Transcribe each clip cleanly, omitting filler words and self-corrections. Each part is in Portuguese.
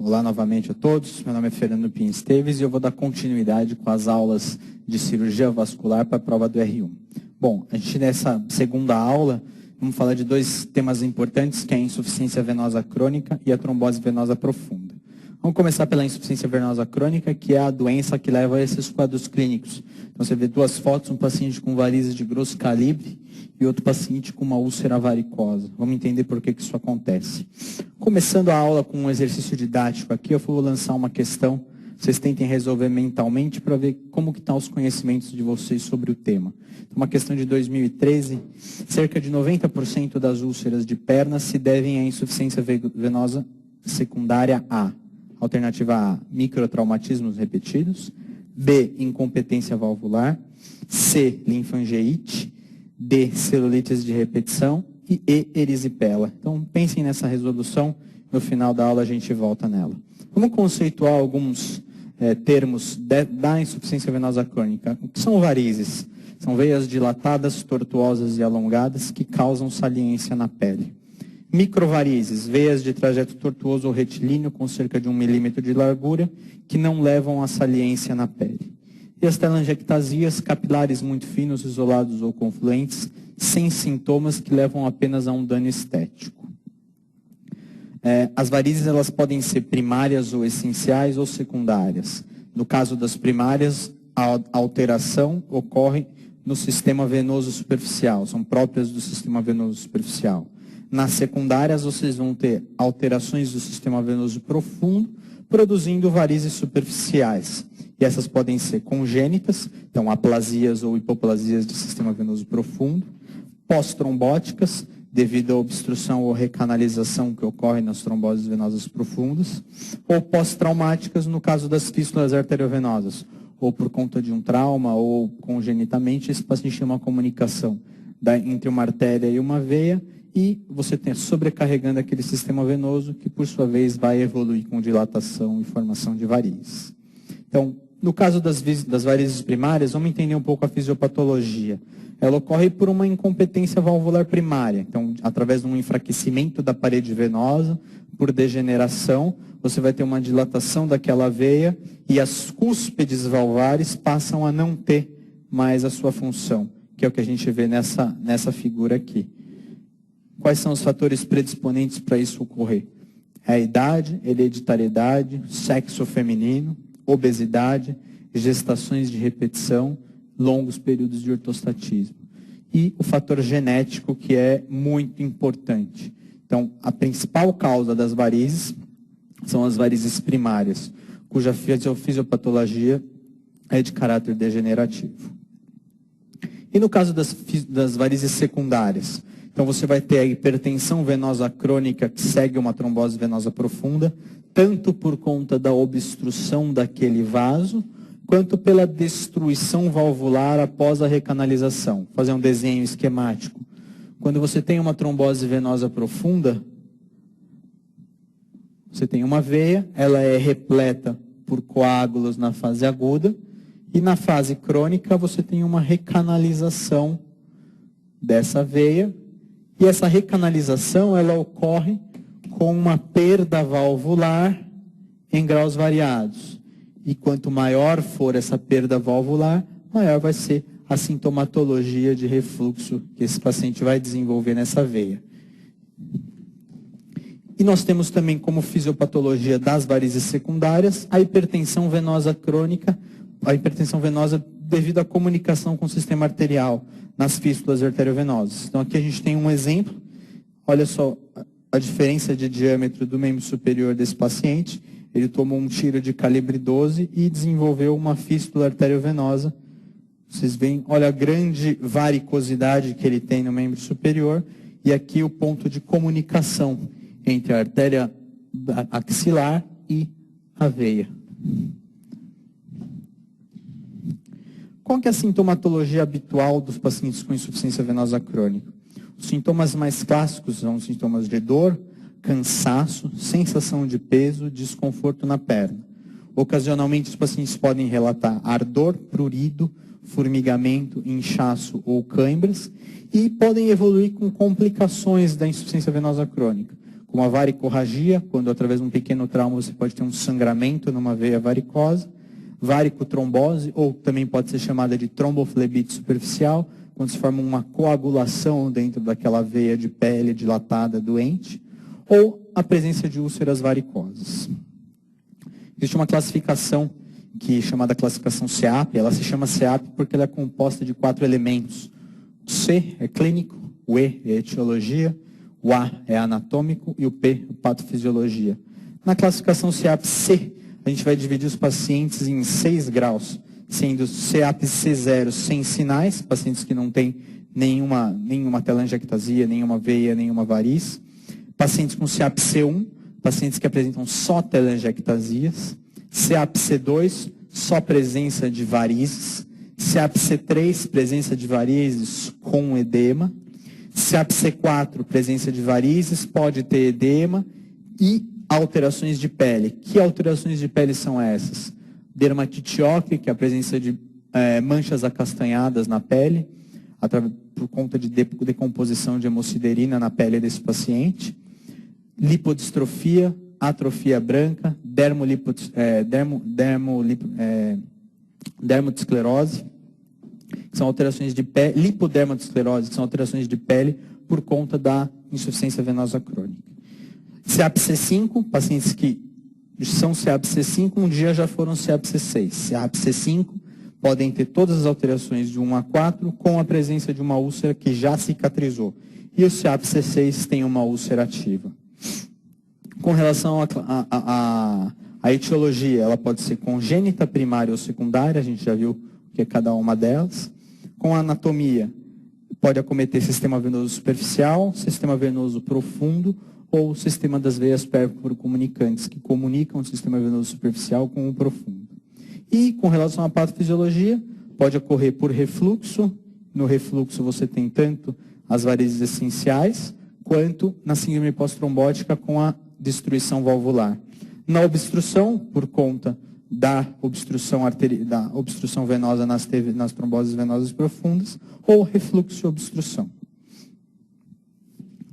Olá novamente a todos, meu nome é Fernando Pinho Esteves e eu vou dar continuidade com as aulas de cirurgia vascular para a prova do R1. Bom, a gente nessa segunda aula vamos falar de dois temas importantes, que é a insuficiência venosa crônica e a trombose venosa profunda. Vamos começar pela insuficiência venosa crônica, que é a doença que leva a esses quadros clínicos. Então você vê duas fotos, um paciente com varizes de grosso calibre e outro paciente com uma úlcera varicosa. Vamos entender por que isso acontece. Começando a aula com um exercício didático aqui, eu vou lançar uma questão, vocês tentem resolver mentalmente para ver como que estão os conhecimentos de vocês sobre o tema. Uma questão de 2013, cerca de 90% das úlceras de perna se devem à insuficiência venosa secundária A. Alternativa A, microtraumatismos repetidos. B, incompetência valvular. C, linfangeite. D, celulites de repetição. E E, erisipela. Então, pensem nessa resolução. No final da aula, a gente volta nela. Vamos conceituar alguns termos da insuficiência venosa crônica. O que são varizes? São veias dilatadas, tortuosas e alongadas que causam saliência na pele. Microvarizes, veias de trajeto tortuoso ou retilíneo com cerca de 1 milímetro de largura, que não levam a saliência na pele. E as telangiectasias, capilares muito finos, isolados ou confluentes, sem sintomas, que levam apenas a um dano estético. As varizes elas podem ser primárias ou essenciais ou secundárias. No caso das primárias, a alteração ocorre no sistema venoso superficial, são próprias do sistema venoso superficial. Nas secundárias, vocês vão ter alterações do sistema venoso profundo, produzindo varizes superficiais. E essas podem ser congênitas, então aplasias ou hipoplasias do sistema venoso profundo, pós-trombóticas, devido à obstrução ou recanalização que ocorre nas tromboses venosas profundas, ou pós-traumáticas, no caso das fístulas arteriovenosas, ou por conta de um trauma, ou congenitamente, esse paciente tem uma comunicação entre uma artéria e uma veia, e você tem sobrecarregando aquele sistema venoso, que por sua vez vai evoluir com dilatação e formação de varizes. Então, no caso das varizes primárias, vamos entender um pouco a fisiopatologia. Ela ocorre por uma incompetência valvular primária, então, através de um enfraquecimento da parede venosa, por degeneração, você vai ter uma dilatação daquela veia e as cúspides valvares passam a não ter mais a sua função, que é o que a gente vê nessa figura aqui. Quais são os fatores predisponentes para isso ocorrer? É a idade, hereditariedade, sexo feminino, obesidade, gestações de repetição, longos períodos de ortostatismo. E o fator genético, que é muito importante. Então, a principal causa das varizes são as varizes primárias, cuja fisiopatologia é de caráter degenerativo. E no caso das varizes secundárias, então você vai ter a hipertensão venosa crônica que segue uma trombose venosa profunda, tanto por conta da obstrução daquele vaso, quanto pela destruição valvular após a recanalização. Vou fazer um desenho esquemático. Quando você tem uma trombose venosa profunda, você tem uma veia, ela é repleta por coágulos na fase aguda, e na fase crônica você tem uma recanalização dessa veia, e essa recanalização ela ocorre com uma perda valvular em graus variados. E quanto maior for essa perda valvular, maior vai ser a sintomatologia de refluxo que esse paciente vai desenvolver nessa veia. E nós temos também como fisiopatologia das varizes secundárias a hipertensão venosa crônica, a hipertensão venosa devido à comunicação com o sistema arterial nas fístulas arteriovenosas. Então aqui a gente tem um exemplo, olha só a diferença de diâmetro do membro superior desse paciente. Ele tomou um tiro de calibre 12 e desenvolveu uma fístula arteriovenosa. Vocês veem, olha a grande varicosidade que ele tem no membro superior, e aqui o ponto de comunicação entre a artéria axilar e a veia. Qual que é a sintomatologia habitual dos pacientes com insuficiência venosa crônica? Os sintomas mais clássicos são os sintomas de dor, cansaço, sensação de peso, desconforto na perna. Ocasionalmente, os pacientes podem relatar ardor, prurido, formigamento, inchaço ou cãibras, e podem evoluir com complicações da insuficiência venosa crônica, como a varicorragia, quando através de um pequeno trauma você pode ter um sangramento numa veia varicosa, varicotrombose, ou também pode ser chamada de tromboflebite superficial, quando se forma uma coagulação dentro daquela veia de pele dilatada doente, ou a presença de úlceras varicosas. Existe uma classificação chamada classificação SEAP, ela se chama SEAP porque ela é composta de 4 elementos. O C é clínico, o E é etiologia, o A é anatômico e o P é patofisiologia. Na classificação SEAP-C, a gente vai dividir os pacientes em 6 graus, sendo SEAP-C0 sem sinais, pacientes que não têm nenhuma telangiectasia, nenhuma veia, nenhuma variz. Pacientes com SEAP-C1, pacientes que apresentam só telangiectasias. SEAP-C2, só presença de varizes. SEAP-C3, presença de varizes com edema. SEAP-C4, presença de varizes, pode ter edema. E alterações de pele. Que alterações de pele são essas? Dermatite ócuea, que é a presença de manchas acastanhadas na pele, por conta de decomposição de hemociderina na pele desse paciente. Lipodistrofia, atrofia branca, dermodesclerose, que são alterações de pele, lipodermodesclerose, que são alterações de pele por conta da insuficiência venosa crônica. SEAP-C5, pacientes que são SEAP-C5, um dia já foram SEAP-C6. SEAP-C5 podem ter todas as alterações de 1 a 4 com a presença de uma úlcera que já cicatrizou. E o SEAP-C6 tem uma úlcera ativa. Com relação à etiologia, ela pode ser congênita, primária ou secundária, a gente já viu o que é cada uma delas. Com a anatomia, pode acometer sistema venoso superficial, sistema venoso profundo ou sistema das veias pérvoro-comunicantes, que comunicam o sistema venoso superficial com o profundo. E com relação à patofisiologia, pode ocorrer por refluxo. No refluxo você tem tanto as varizes essenciais, quanto na síndrome pós-trombótica com a destruição valvular. Na obstrução, por conta da obstrução venosa nas tromboses venosas profundas, ou refluxo e obstrução.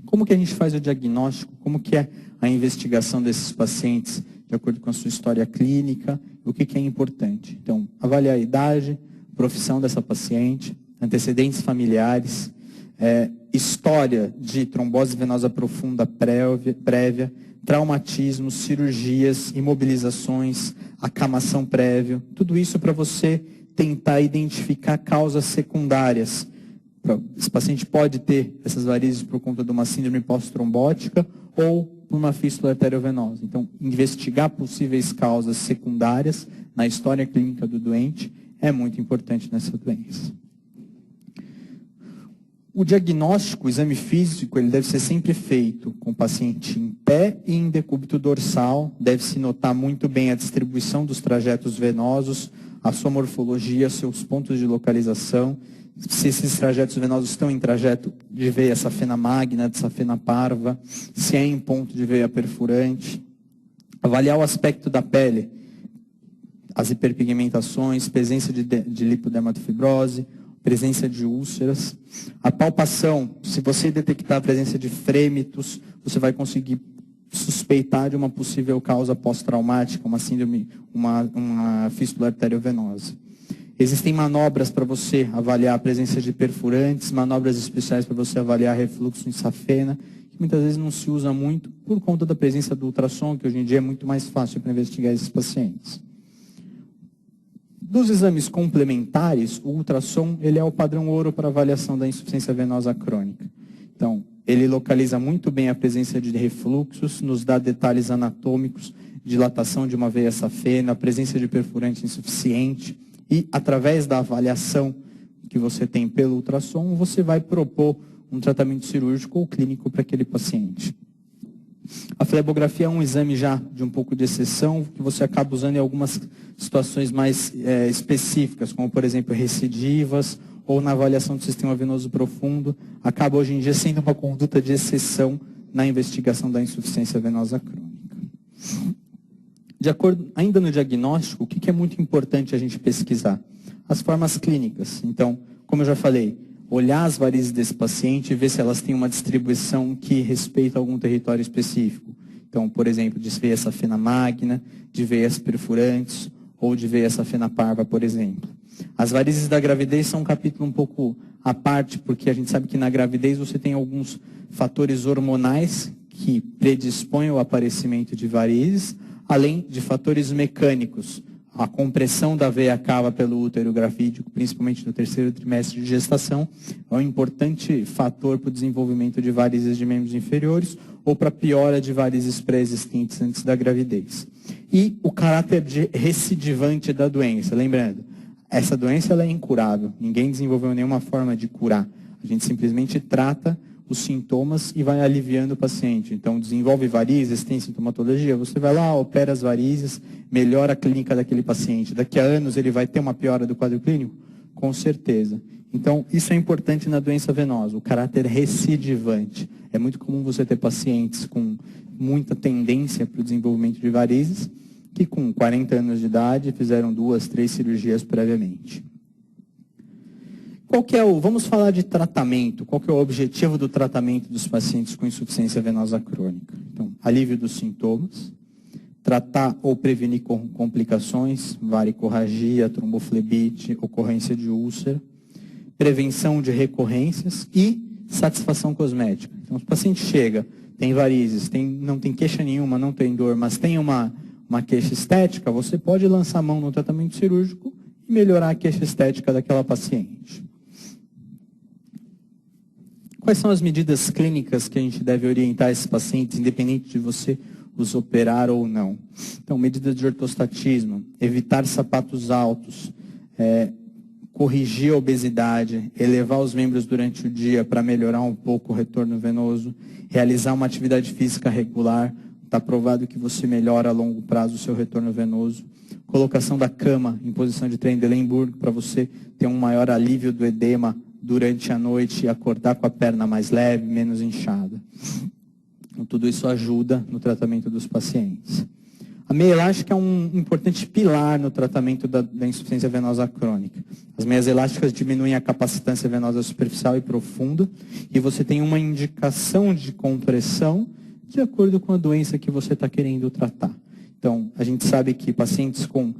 Como que a gente faz o diagnóstico? Como que é a investigação desses pacientes, de acordo com a sua história clínica? O que é importante? Então, avaliar a idade, profissão dessa paciente, antecedentes familiares, história de trombose venosa profunda prévia, traumatismos, cirurgias, imobilizações, acamação prévia, tudo isso para você tentar identificar causas secundárias. Esse paciente pode ter essas varizes por conta de uma síndrome pós-trombótica ou por uma fístula arteriovenosa. Então, investigar possíveis causas secundárias na história clínica do doente é muito importante nessa doença. O diagnóstico, o exame físico, ele deve ser sempre feito com o paciente em pé e em decúbito dorsal. Deve-se notar muito bem a distribuição dos trajetos venosos, a sua morfologia, seus pontos de localização. Se esses trajetos venosos estão em trajeto de veia safena magna, de safena parva, se é em ponto de veia perfurante. Avaliar o aspecto da pele, as hiperpigmentações, presença de lipodermatofibrose, presença de úlceras. A palpação, se você detectar a presença de frêmitos, você vai conseguir suspeitar de uma possível causa pós-traumática, uma síndrome, uma fístula arteriovenosa. Existem manobras para você avaliar a presença de perfurantes, manobras especiais para você avaliar refluxo em safena, que muitas vezes não se usa muito por conta da presença do ultrassom, que hoje em dia é muito mais fácil para investigar esses pacientes. Dos exames complementares, o ultrassom ele é o padrão ouro para avaliação da insuficiência venosa crônica. Então, ele localiza muito bem a presença de refluxos, nos dá detalhes anatômicos, dilatação de uma veia safena, a presença de perfurante insuficiente, e através da avaliação que você tem pelo ultrassom, você vai propor um tratamento cirúrgico ou clínico para aquele paciente. A flebografia é um exame já de um pouco de exceção, que você acaba usando em algumas situações mais específicas, como, por exemplo, recidivas ou na avaliação do sistema venoso profundo. Acaba hoje em dia sendo uma conduta de exceção na investigação da insuficiência venosa crônica. De acordo, ainda no diagnóstico, o que é muito importante a gente pesquisar? As formas clínicas. Então, como eu já falei, olhar as varizes desse paciente e ver se elas têm uma distribuição que respeita algum território específico. Então, por exemplo, de veia safena magna, de veias perfurantes ou de veia safena parva, por exemplo. As varizes da gravidez são um capítulo um pouco à parte, porque a gente sabe que na gravidez você tem alguns fatores hormonais que predispõem ao aparecimento de varizes, além de fatores mecânicos. A compressão da veia cava pelo útero grafídico, principalmente no terceiro trimestre de gestação, é um importante fator para o desenvolvimento de varizes de membros inferiores ou para a piora de varizes pré-existentes antes da gravidez. E o caráter recidivante da doença, lembrando, essa doença ela é incurável, ninguém desenvolveu nenhuma forma de curar. A gente simplesmente trata os sintomas e vai aliviando o paciente. Então, desenvolve varizes, tem sintomatologia, você vai lá, opera as varizes, melhora a clínica daquele paciente. Daqui a anos ele vai ter uma piora do quadro clínico? Com certeza. Então, isso é importante na doença venosa, o caráter recidivante. É muito comum você ter pacientes com muita tendência para o desenvolvimento de varizes, que com 40 anos de idade fizeram 2, 3 cirurgias previamente. Vamos falar de tratamento. Qual que é o objetivo do tratamento dos pacientes com insuficiência venosa crônica? Então, alívio dos sintomas, tratar ou prevenir complicações, varicorragia, tromboflebite, ocorrência de úlcera, prevenção de recorrências e satisfação cosmética. Então, o paciente chega, tem varizes, não tem queixa nenhuma, não tem dor, mas tem uma queixa estética, você pode lançar a mão no tratamento cirúrgico e melhorar a queixa estética daquela paciente. Quais são as medidas clínicas que a gente deve orientar esses pacientes, independente de você os operar ou não? Então, medidas de ortostatismo, evitar sapatos altos, corrigir a obesidade, elevar os membros durante o dia para melhorar um pouco o retorno venoso, realizar uma atividade física regular, está provado que você melhora a longo prazo o seu retorno venoso, colocação da cama em posição de Trendelenburg para você ter um maior alívio do edema durante a noite e acordar com a perna mais leve, menos inchada. Então, tudo isso ajuda no tratamento dos pacientes. A meia elástica é um importante pilar no tratamento da insuficiência venosa crônica. As meias elásticas diminuem a capacitância venosa superficial e profunda e você tem uma indicação de compressão de acordo com a doença que você está querendo tratar. Então, a gente sabe que pacientes com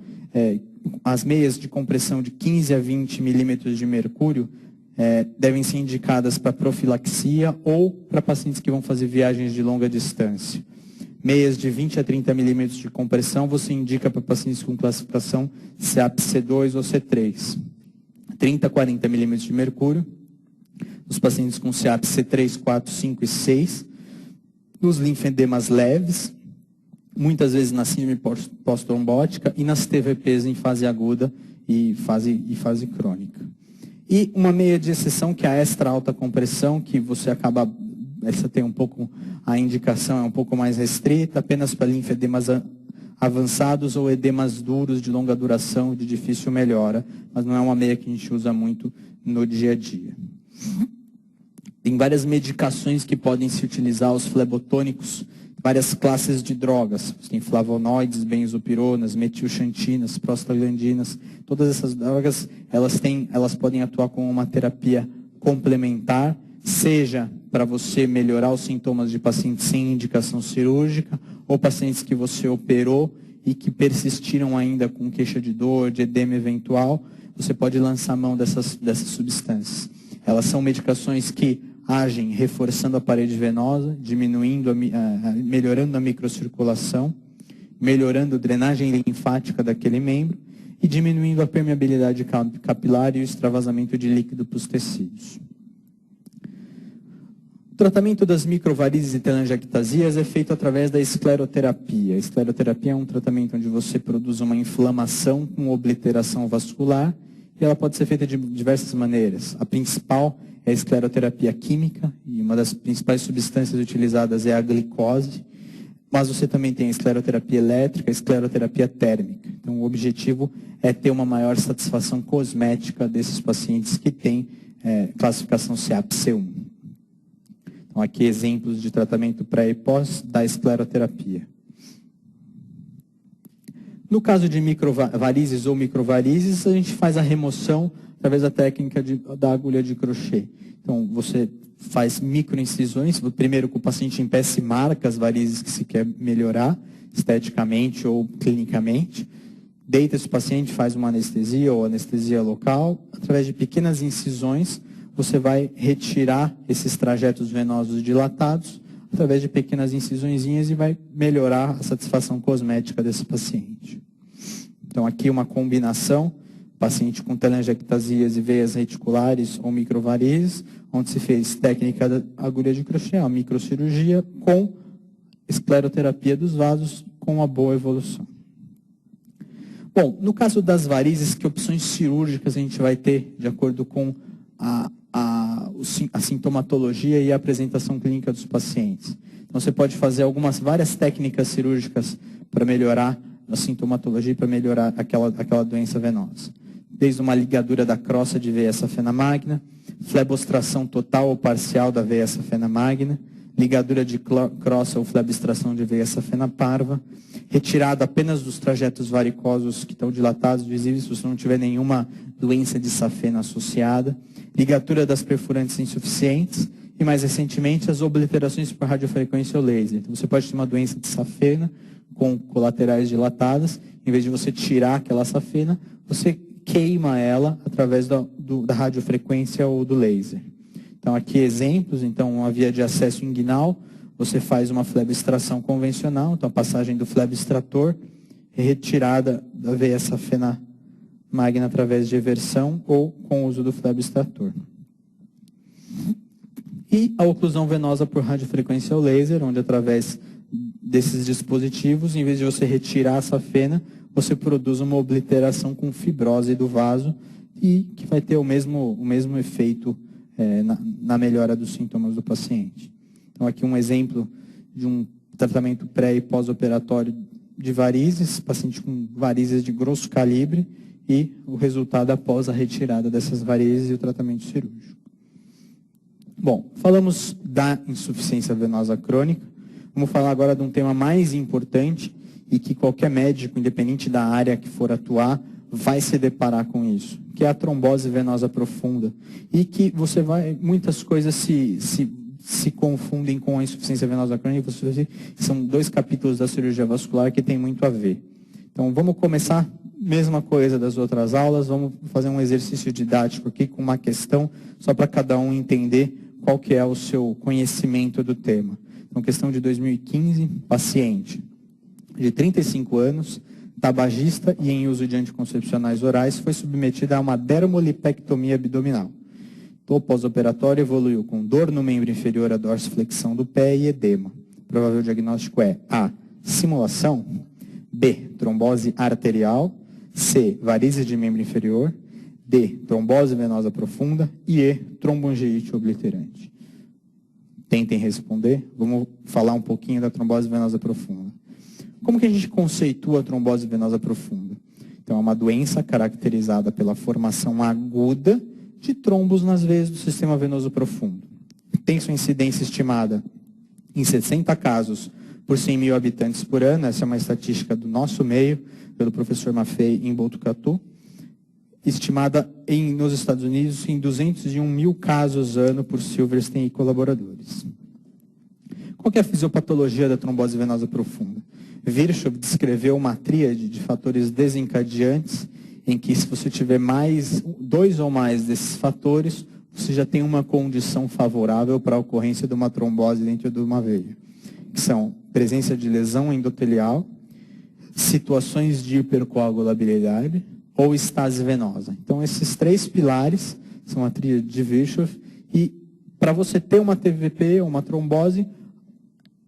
as meias de compressão de 15 a 20 milímetros de mercúrio devem ser indicadas para profilaxia ou para pacientes que vão fazer viagens de longa distância. Meias de 20 a 30 milímetros de compressão você indica para pacientes com classificação CEAP C2 ou C3. 30 a 40 milímetros de mercúrio, os pacientes com CEAP C3, 4, 5 e 6, nos linfedemas leves, muitas vezes na síndrome pós-trombótica e nas TVPs em fase aguda e fase crônica. E uma meia de exceção, que é a extra alta compressão, que você acaba, essa tem um pouco, a indicação é um pouco mais restrita, apenas para linfedemas avançados ou edemas duros de longa duração, de difícil melhora, mas não é uma meia que a gente usa muito no dia a dia. Tem várias medicações que podem se utilizar, os flebotônicos, várias classes de drogas. Você tem flavonoides, benzopironas, metilxantinas, prostaglandinas. Todas essas drogas, elas podem atuar como uma terapia complementar, seja para você melhorar os sintomas de pacientes sem indicação cirúrgica ou pacientes que você operou e que persistiram ainda com queixa de dor, de edema eventual, você pode lançar mão dessas substâncias. Elas são medicações que agem reforçando a parede venosa, melhorando a microcirculação, melhorando a drenagem linfática daquele membro e diminuindo a permeabilidade capilar e o extravasamento de líquido para os tecidos. O tratamento das microvarizes e telangiectasias é feito através da escleroterapia. A escleroterapia é um tratamento onde você produz uma inflamação com obliteração vascular e ela pode ser feita de diversas maneiras. A principal é a escleroterapia química, e uma das principais substâncias utilizadas é a glicose, mas você também tem a escleroterapia elétrica, a escleroterapia térmica. Então, o objetivo é ter uma maior satisfação cosmética desses pacientes que têm classificação CEAP C1. Então, aqui exemplos de tratamento pré e pós da escleroterapia. No caso de microvarizes ou microvarizes, a gente faz a remoção através da técnica da agulha de crochê. Então, você faz microincisões, primeiro que o paciente em pé se marca as varizes que se quer melhorar, esteticamente ou clinicamente. Deita esse paciente, faz uma anestesia ou anestesia local. Através de pequenas incisões, você vai retirar esses trajetos venosos dilatados, através de pequenas incisõezinhas, e vai melhorar a satisfação cosmética desse paciente. Então, aqui uma combinação, paciente com telangiectasias e veias reticulares ou microvarizes, onde se fez técnica da agulha de crochê, a microcirurgia, com escleroterapia dos vasos, com uma boa evolução. Bom, no caso das varizes, que opções cirúrgicas a gente vai ter, de acordo com a sintomatologia e a apresentação clínica dos pacientes? Então, você pode fazer várias técnicas cirúrgicas para melhorar a sintomatologia e para melhorar aquela doença venosa. Desde uma ligadura da crosta de veia safena magna, flebostração total ou parcial da veia safena magna, ligadura de crosta ou flebostração de veia safena parva, retirada apenas dos trajetos varicosos que estão dilatados, visíveis, se você não tiver nenhuma doença de safena associada, ligadura das perfurantes insuficientes e, mais recentemente, as obliterações por radiofrequência ou laser. Então, você pode ter uma doença de safena com colaterais dilatadas, em vez de você tirar aquela safena, você queima ela através da radiofrequência ou do laser. Então, aqui exemplos, então, uma via de acesso inguinal, você faz uma fleboextração convencional, então a passagem do fleboextrator, retirada da veia safena magna através de eversão ou com o uso do fleboextrator. E a oclusão venosa por radiofrequência ou laser, onde através desses dispositivos, em vez de você retirar a safena, você produz uma obliteração com fibrose do vaso e que vai ter o mesmo efeito na melhora dos sintomas do paciente. Então, aqui um exemplo de um tratamento pré- e pós-operatório de varizes, paciente com varizes de grosso calibre, e o resultado após a retirada dessas varizes e o tratamento cirúrgico. Bom, falamos da insuficiência venosa crônica. Vamos falar agora de um tema mais importante e que qualquer médico, independente da área que for atuar, vai se deparar com isso, que é a trombose venosa profunda. E que muitas coisas se confundem com a insuficiência venosa crônica. São 2 capítulos da cirurgia vascular que tem muito a ver. Então, vamos começar, mesma coisa das outras aulas, vamos fazer um exercício didático aqui com uma questão, só para cada um entender qual que é o seu conhecimento do tema. Então, questão de 2015, paciente de 35 anos, tabagista e em uso de anticoncepcionais orais, foi submetida a uma dermolipectomia abdominal. O pós-operatório evoluiu com dor no membro inferior à dorsiflexão do pé e edema. O provável diagnóstico é A, simulação, B, trombose arterial, C, varizes de membro inferior, D, trombose venosa profunda e E, trombongeite obliterante. Tentem responder. Vamos falar um pouquinho da trombose venosa profunda. Como que a gente conceitua a trombose venosa profunda? Então, é uma doença caracterizada pela formação aguda de trombos nas veias do sistema venoso profundo. Tem sua incidência estimada em 60 casos por 100 mil habitantes por ano. Essa é uma estatística do nosso meio, pelo professor Maffei em Botucatu. Estimada nos Estados Unidos em 201 mil casos ano por Silverstein e colaboradores. Qual que é a fisiopatologia da trombose venosa profunda? Virchow descreveu uma tríade de fatores desencadeantes em que, se você tiver 2 ou mais desses fatores, você já tem uma condição favorável para a ocorrência de uma trombose dentro de uma veia, que são presença de lesão endotelial, situações de hipercoagulabilidade ou estase venosa. Então, esses 3 pilares são a tríade de Virchow, e para você ter uma TVP ou uma trombose,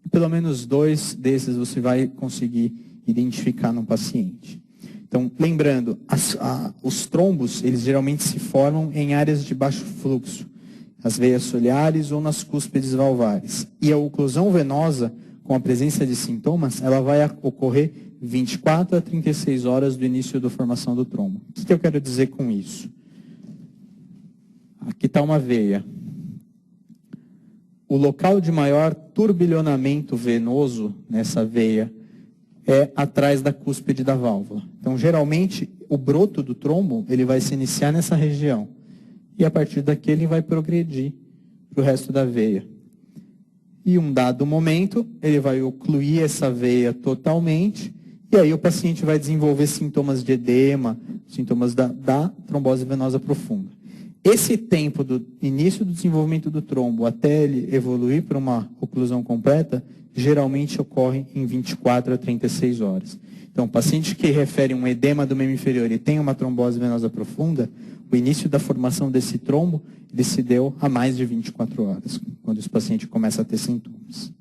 pelo menos 2 desses você vai conseguir identificar no paciente. Então, lembrando, os trombos, eles geralmente se formam em áreas de baixo fluxo, as veias soliares ou nas cúspides valvares. E a oclusão venosa, com a presença de sintomas, ela vai ocorrer 24 a 36 horas do início da formação do trombo. O que eu quero dizer com isso? Aqui está uma veia. O local de maior turbilhonamento venoso nessa veia é atrás da cúspide da válvula. Então, geralmente, o broto do trombo ele vai se iniciar nessa região. E a partir daqui ele vai progredir para o resto da veia. E um dado momento, ele vai ocluir essa veia totalmente, e aí o paciente vai desenvolver sintomas de edema, sintomas da trombose venosa profunda. Esse tempo do início do desenvolvimento do trombo até ele evoluir para uma oclusão completa, geralmente ocorre em 24 a 36 horas. Então, o paciente que refere um edema do membro inferior e tem uma trombose venosa profunda, o início da formação desse trombo, ele se deu a mais de 24 horas, quando esse paciente começa a ter sintomas.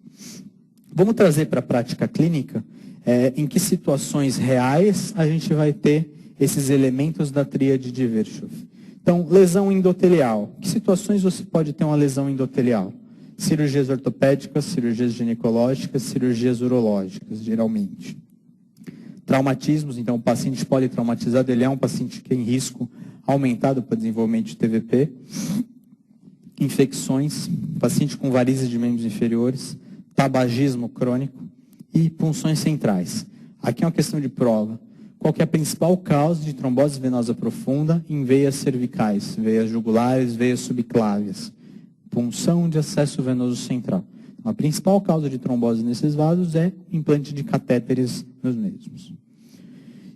Vamos trazer para a prática clínica em que situações reais a gente vai ter esses elementos da tríade de Virchow. Então, lesão endotelial. Que situações você pode ter uma lesão endotelial? Cirurgias ortopédicas, cirurgias ginecológicas, cirurgias urológicas, geralmente. Traumatismos, então o paciente politraumatizado, ele é um paciente que tem risco aumentado para desenvolvimento de TVP. Infecções, paciente com varizes de membros inferiores, tabagismo crônico e punções centrais. Aqui é uma questão de prova. Qual que é a principal causa de trombose venosa profunda em veias cervicais, veias jugulares, veias subclávias? Punção de acesso venoso central. A principal causa de trombose nesses vasos é implante de catéteres nos mesmos.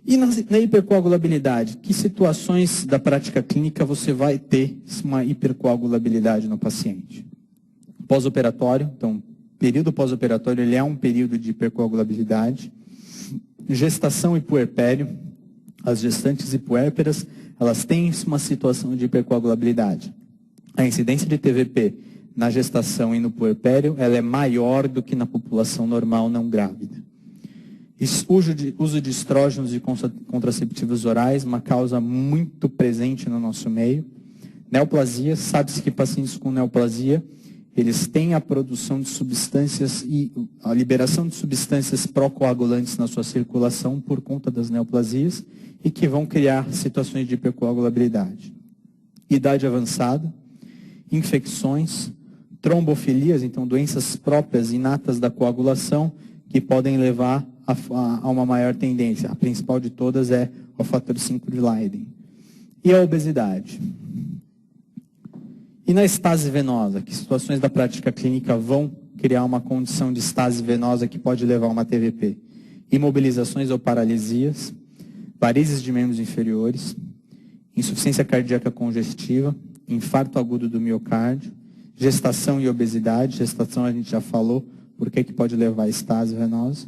E na hipercoagulabilidade, que situações da prática clínica você vai ter uma hipercoagulabilidade no paciente? Pós-operatório, então, período pós-operatório ele é um período de hipercoagulabilidade. Gestação e puerpério, as gestantes e puérperas, elas têm uma situação de hipercoagulabilidade. A incidência de TVP na gestação e no puerpério, ela é maior do que na população normal não grávida. Uso de estrógenos e contraceptivos orais, uma causa muito presente no nosso meio. Neoplasia, sabe-se que pacientes com neoplasia, eles têm a produção de substâncias e a liberação de substâncias procoagulantes na sua circulação por conta das neoplasias e que vão criar situações de hipercoagulabilidade. Idade avançada, infecções, trombofilias, então doenças próprias inatas da coagulação que podem levar a uma maior tendência. A principal de todas é o fator 5 de Leiden. E a obesidade. E na estase venosa, que situações da prática clínica vão criar uma condição de estase venosa que pode levar a uma TVP? Imobilizações ou paralisias, varizes de membros inferiores, insuficiência cardíaca congestiva, infarto agudo do miocárdio, gestação e obesidade. Gestação a gente já falou, por que pode levar a estase venosa.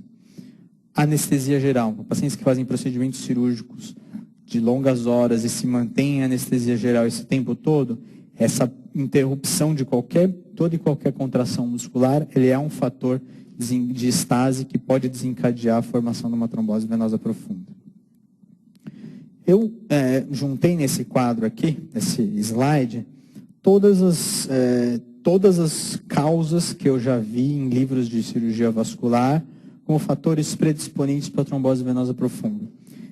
Anestesia geral, pacientes que fazem procedimentos cirúrgicos de longas horas e se mantêm em anestesia geral esse tempo todo, essa interrupção de toda e qualquer contração muscular, ele é um fator de estase que pode desencadear a formação de uma trombose venosa profunda. Eu juntei nesse quadro aqui, nesse slide, todas as causas que eu já vi em livros de cirurgia vascular como fatores predisponentes para a trombose venosa profunda.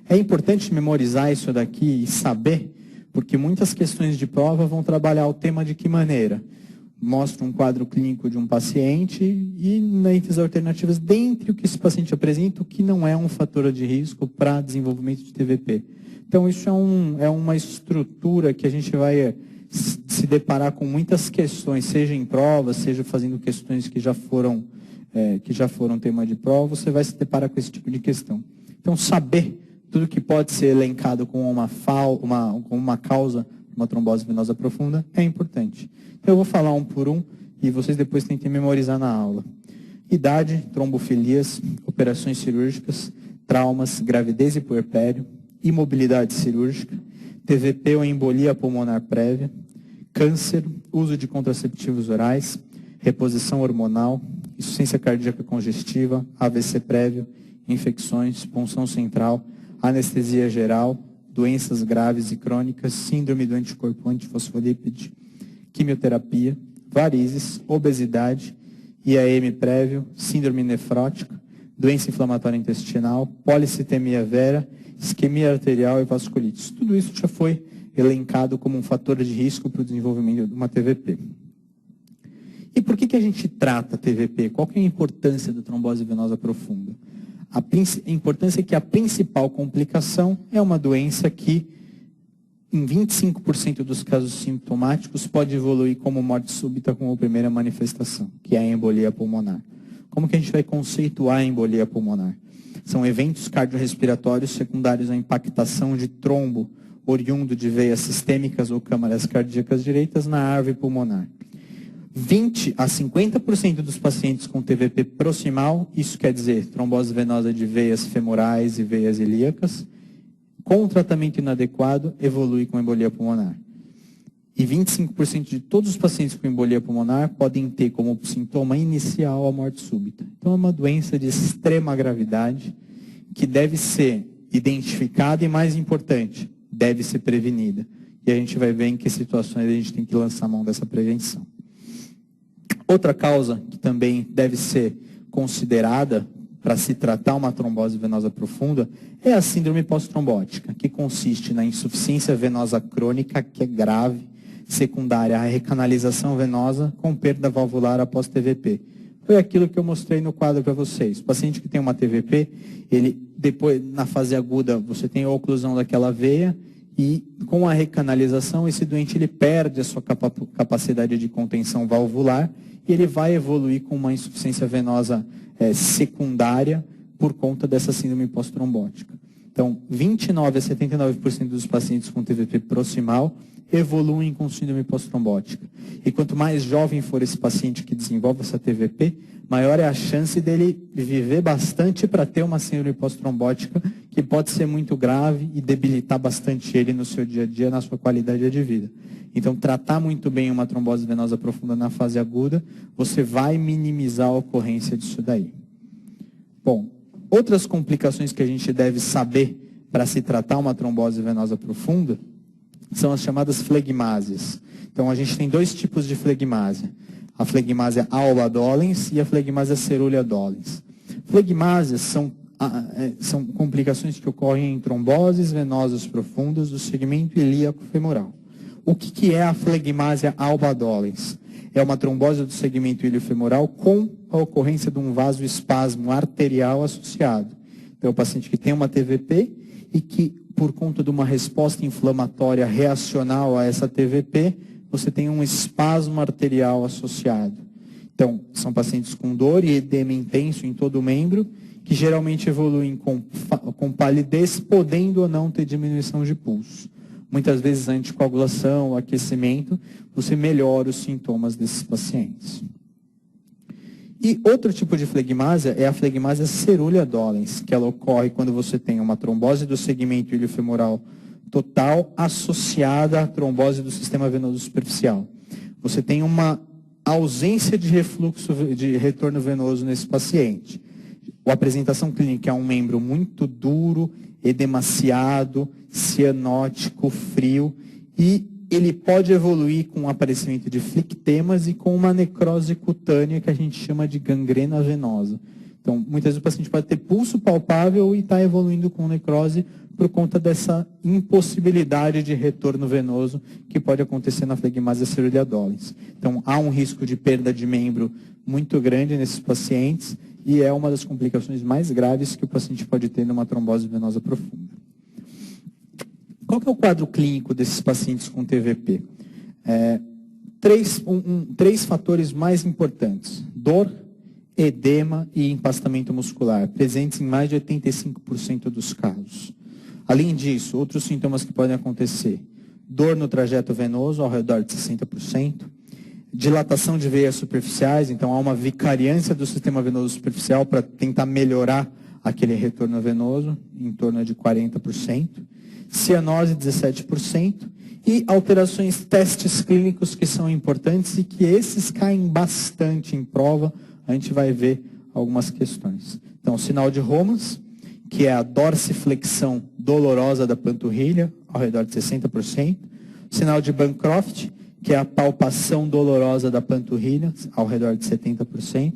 É importante memorizar isso daqui e saber, porque muitas questões de prova vão trabalhar o tema de que maneira? Mostra um quadro clínico de um paciente e, entre as alternativas, dentre o que esse paciente apresenta, o que não é um fator de risco para desenvolvimento de TVP. Então, isso é uma estrutura que a gente vai se deparar com muitas questões, seja em provas, seja fazendo questões que já foram tema de prova, você vai se deparar com esse tipo de questão. Então, saber tudo que pode ser elencado como uma causa de uma trombose venosa profunda é importante. Então, eu vou falar um por um e vocês depois tentem memorizar na aula. Idade, trombofilias, operações cirúrgicas, traumas, gravidez e puerpério, imobilidade cirúrgica, TVP ou embolia pulmonar prévia, câncer, uso de contraceptivos orais, reposição hormonal, insuficiência cardíaca congestiva, AVC prévio, infecções, punção central, anestesia geral, doenças graves e crônicas, síndrome do anticorpo antifosfolípide, quimioterapia, varizes, obesidade, IAM prévio, síndrome nefrótica, doença inflamatória intestinal, policitemia vera, isquemia arterial e vasculites. Tudo isso já foi elencado como um fator de risco para o desenvolvimento de uma TVP. E por que a gente trata TVP? Qual que é a importância da trombose venosa profunda? A importância é que a principal complicação é uma doença que, em 25% dos casos sintomáticos, pode evoluir como morte súbita como primeira manifestação, que é a embolia pulmonar. Como que a gente vai conceituar a embolia pulmonar? São eventos cardiorrespiratórios secundários à impactação de trombo oriundo de veias sistêmicas ou câmaras cardíacas direitas na árvore pulmonar. 20 a 50% dos pacientes com TVP proximal, isso quer dizer trombose venosa de veias femorais e veias ilíacas, com tratamento inadequado, evolui com embolia pulmonar. E 25% de todos os pacientes com embolia pulmonar podem ter como sintoma inicial a morte súbita. Então é uma doença de extrema gravidade que deve ser identificada e, mais importante, deve ser prevenida. E a gente vai ver em que situações a gente tem que lançar a mão dessa prevenção. Outra causa que também deve ser considerada para se tratar uma trombose venosa profunda é a síndrome pós-trombótica, que consiste na insuficiência venosa crônica, que é grave, secundária à recanalização venosa com perda valvular após TVP. Foi aquilo que eu mostrei no quadro para vocês. O paciente que tem uma TVP, ele depois, na fase aguda, você tem a oclusão daquela veia e com a recanalização, esse doente ele perde a sua capacidade de contenção valvular e ele vai evoluir com uma insuficiência venosa secundária por conta dessa síndrome pós-trombótica. Então, 29 a 79% dos pacientes com TVP proximal evoluem com síndrome pós-trombótica. E quanto mais jovem for esse paciente que desenvolve essa TVP, maior é a chance dele viver bastante para ter uma síndrome pós-trombótica que pode ser muito grave e debilitar bastante ele no seu dia a dia, na sua qualidade de vida. Então, tratar muito bem uma trombose venosa profunda na fase aguda, você vai minimizar a ocorrência disso daí. Bom, outras complicações que a gente deve saber para se tratar uma trombose venosa profunda são as chamadas flegmásias. Então, a gente tem dois tipos de flegmásia. A flegmásia alba dolens e a flegmásia cerulea dolens. Flegmásias são complicações que ocorrem em tromboses venosas profundas do segmento ilíaco femoral. O que é a flegmásia alba dolens? É uma trombose do segmento ilio-femoral com a ocorrência de um vasoespasmo arterial associado. Então, é o paciente que tem uma TVP e que, por conta de uma resposta inflamatória reacional a essa TVP, você tem um espasmo arterial associado. Então, são pacientes com dor e edema intenso em todo o membro, que geralmente evoluem com palidez, podendo ou não ter diminuição de pulso. Muitas vezes, a anticoagulação, o aquecimento, você melhora os sintomas desses pacientes. E outro tipo de flegmásia é a flegmásia cerulea dolens, que ela ocorre quando você tem uma trombose do segmento ilio-femoral total associada à trombose do sistema venoso superficial. Você tem uma ausência de refluxo, de retorno venoso nesse paciente. A apresentação clínica é um membro muito duro, edemaciado, cianótico, frio, e ele pode evoluir com o aparecimento de flictemas e com uma necrose cutânea que a gente chama de gangrena venosa. Então, muitas vezes o paciente pode ter pulso palpável e está evoluindo com necrose por conta dessa impossibilidade de retorno venoso que pode acontecer na flegmásia cerulea dolens. Então, há um risco de perda de membro muito grande nesses pacientes e é uma das complicações mais graves que o paciente pode ter numa trombose venosa profunda. Qual que é o quadro clínico desses pacientes com TVP? Três fatores mais importantes: dor, edema e empastamento muscular, presentes em mais de 85% dos casos. Além disso, outros sintomas que podem acontecer: dor no trajeto venoso, ao redor de 60%, dilatação de veias superficiais, então há uma vicariância do sistema venoso superficial para tentar melhorar aquele retorno venoso, em torno de 40%, cianose 17%, e alterações, testes clínicos que são importantes e que esses caem bastante em prova, a gente vai ver algumas questões. Então, sinal de Romans, que é a dorsiflexão dolorosa da panturrilha, ao redor de 60%, sinal de Bancroft, que é a palpação dolorosa da panturrilha, ao redor de 70%,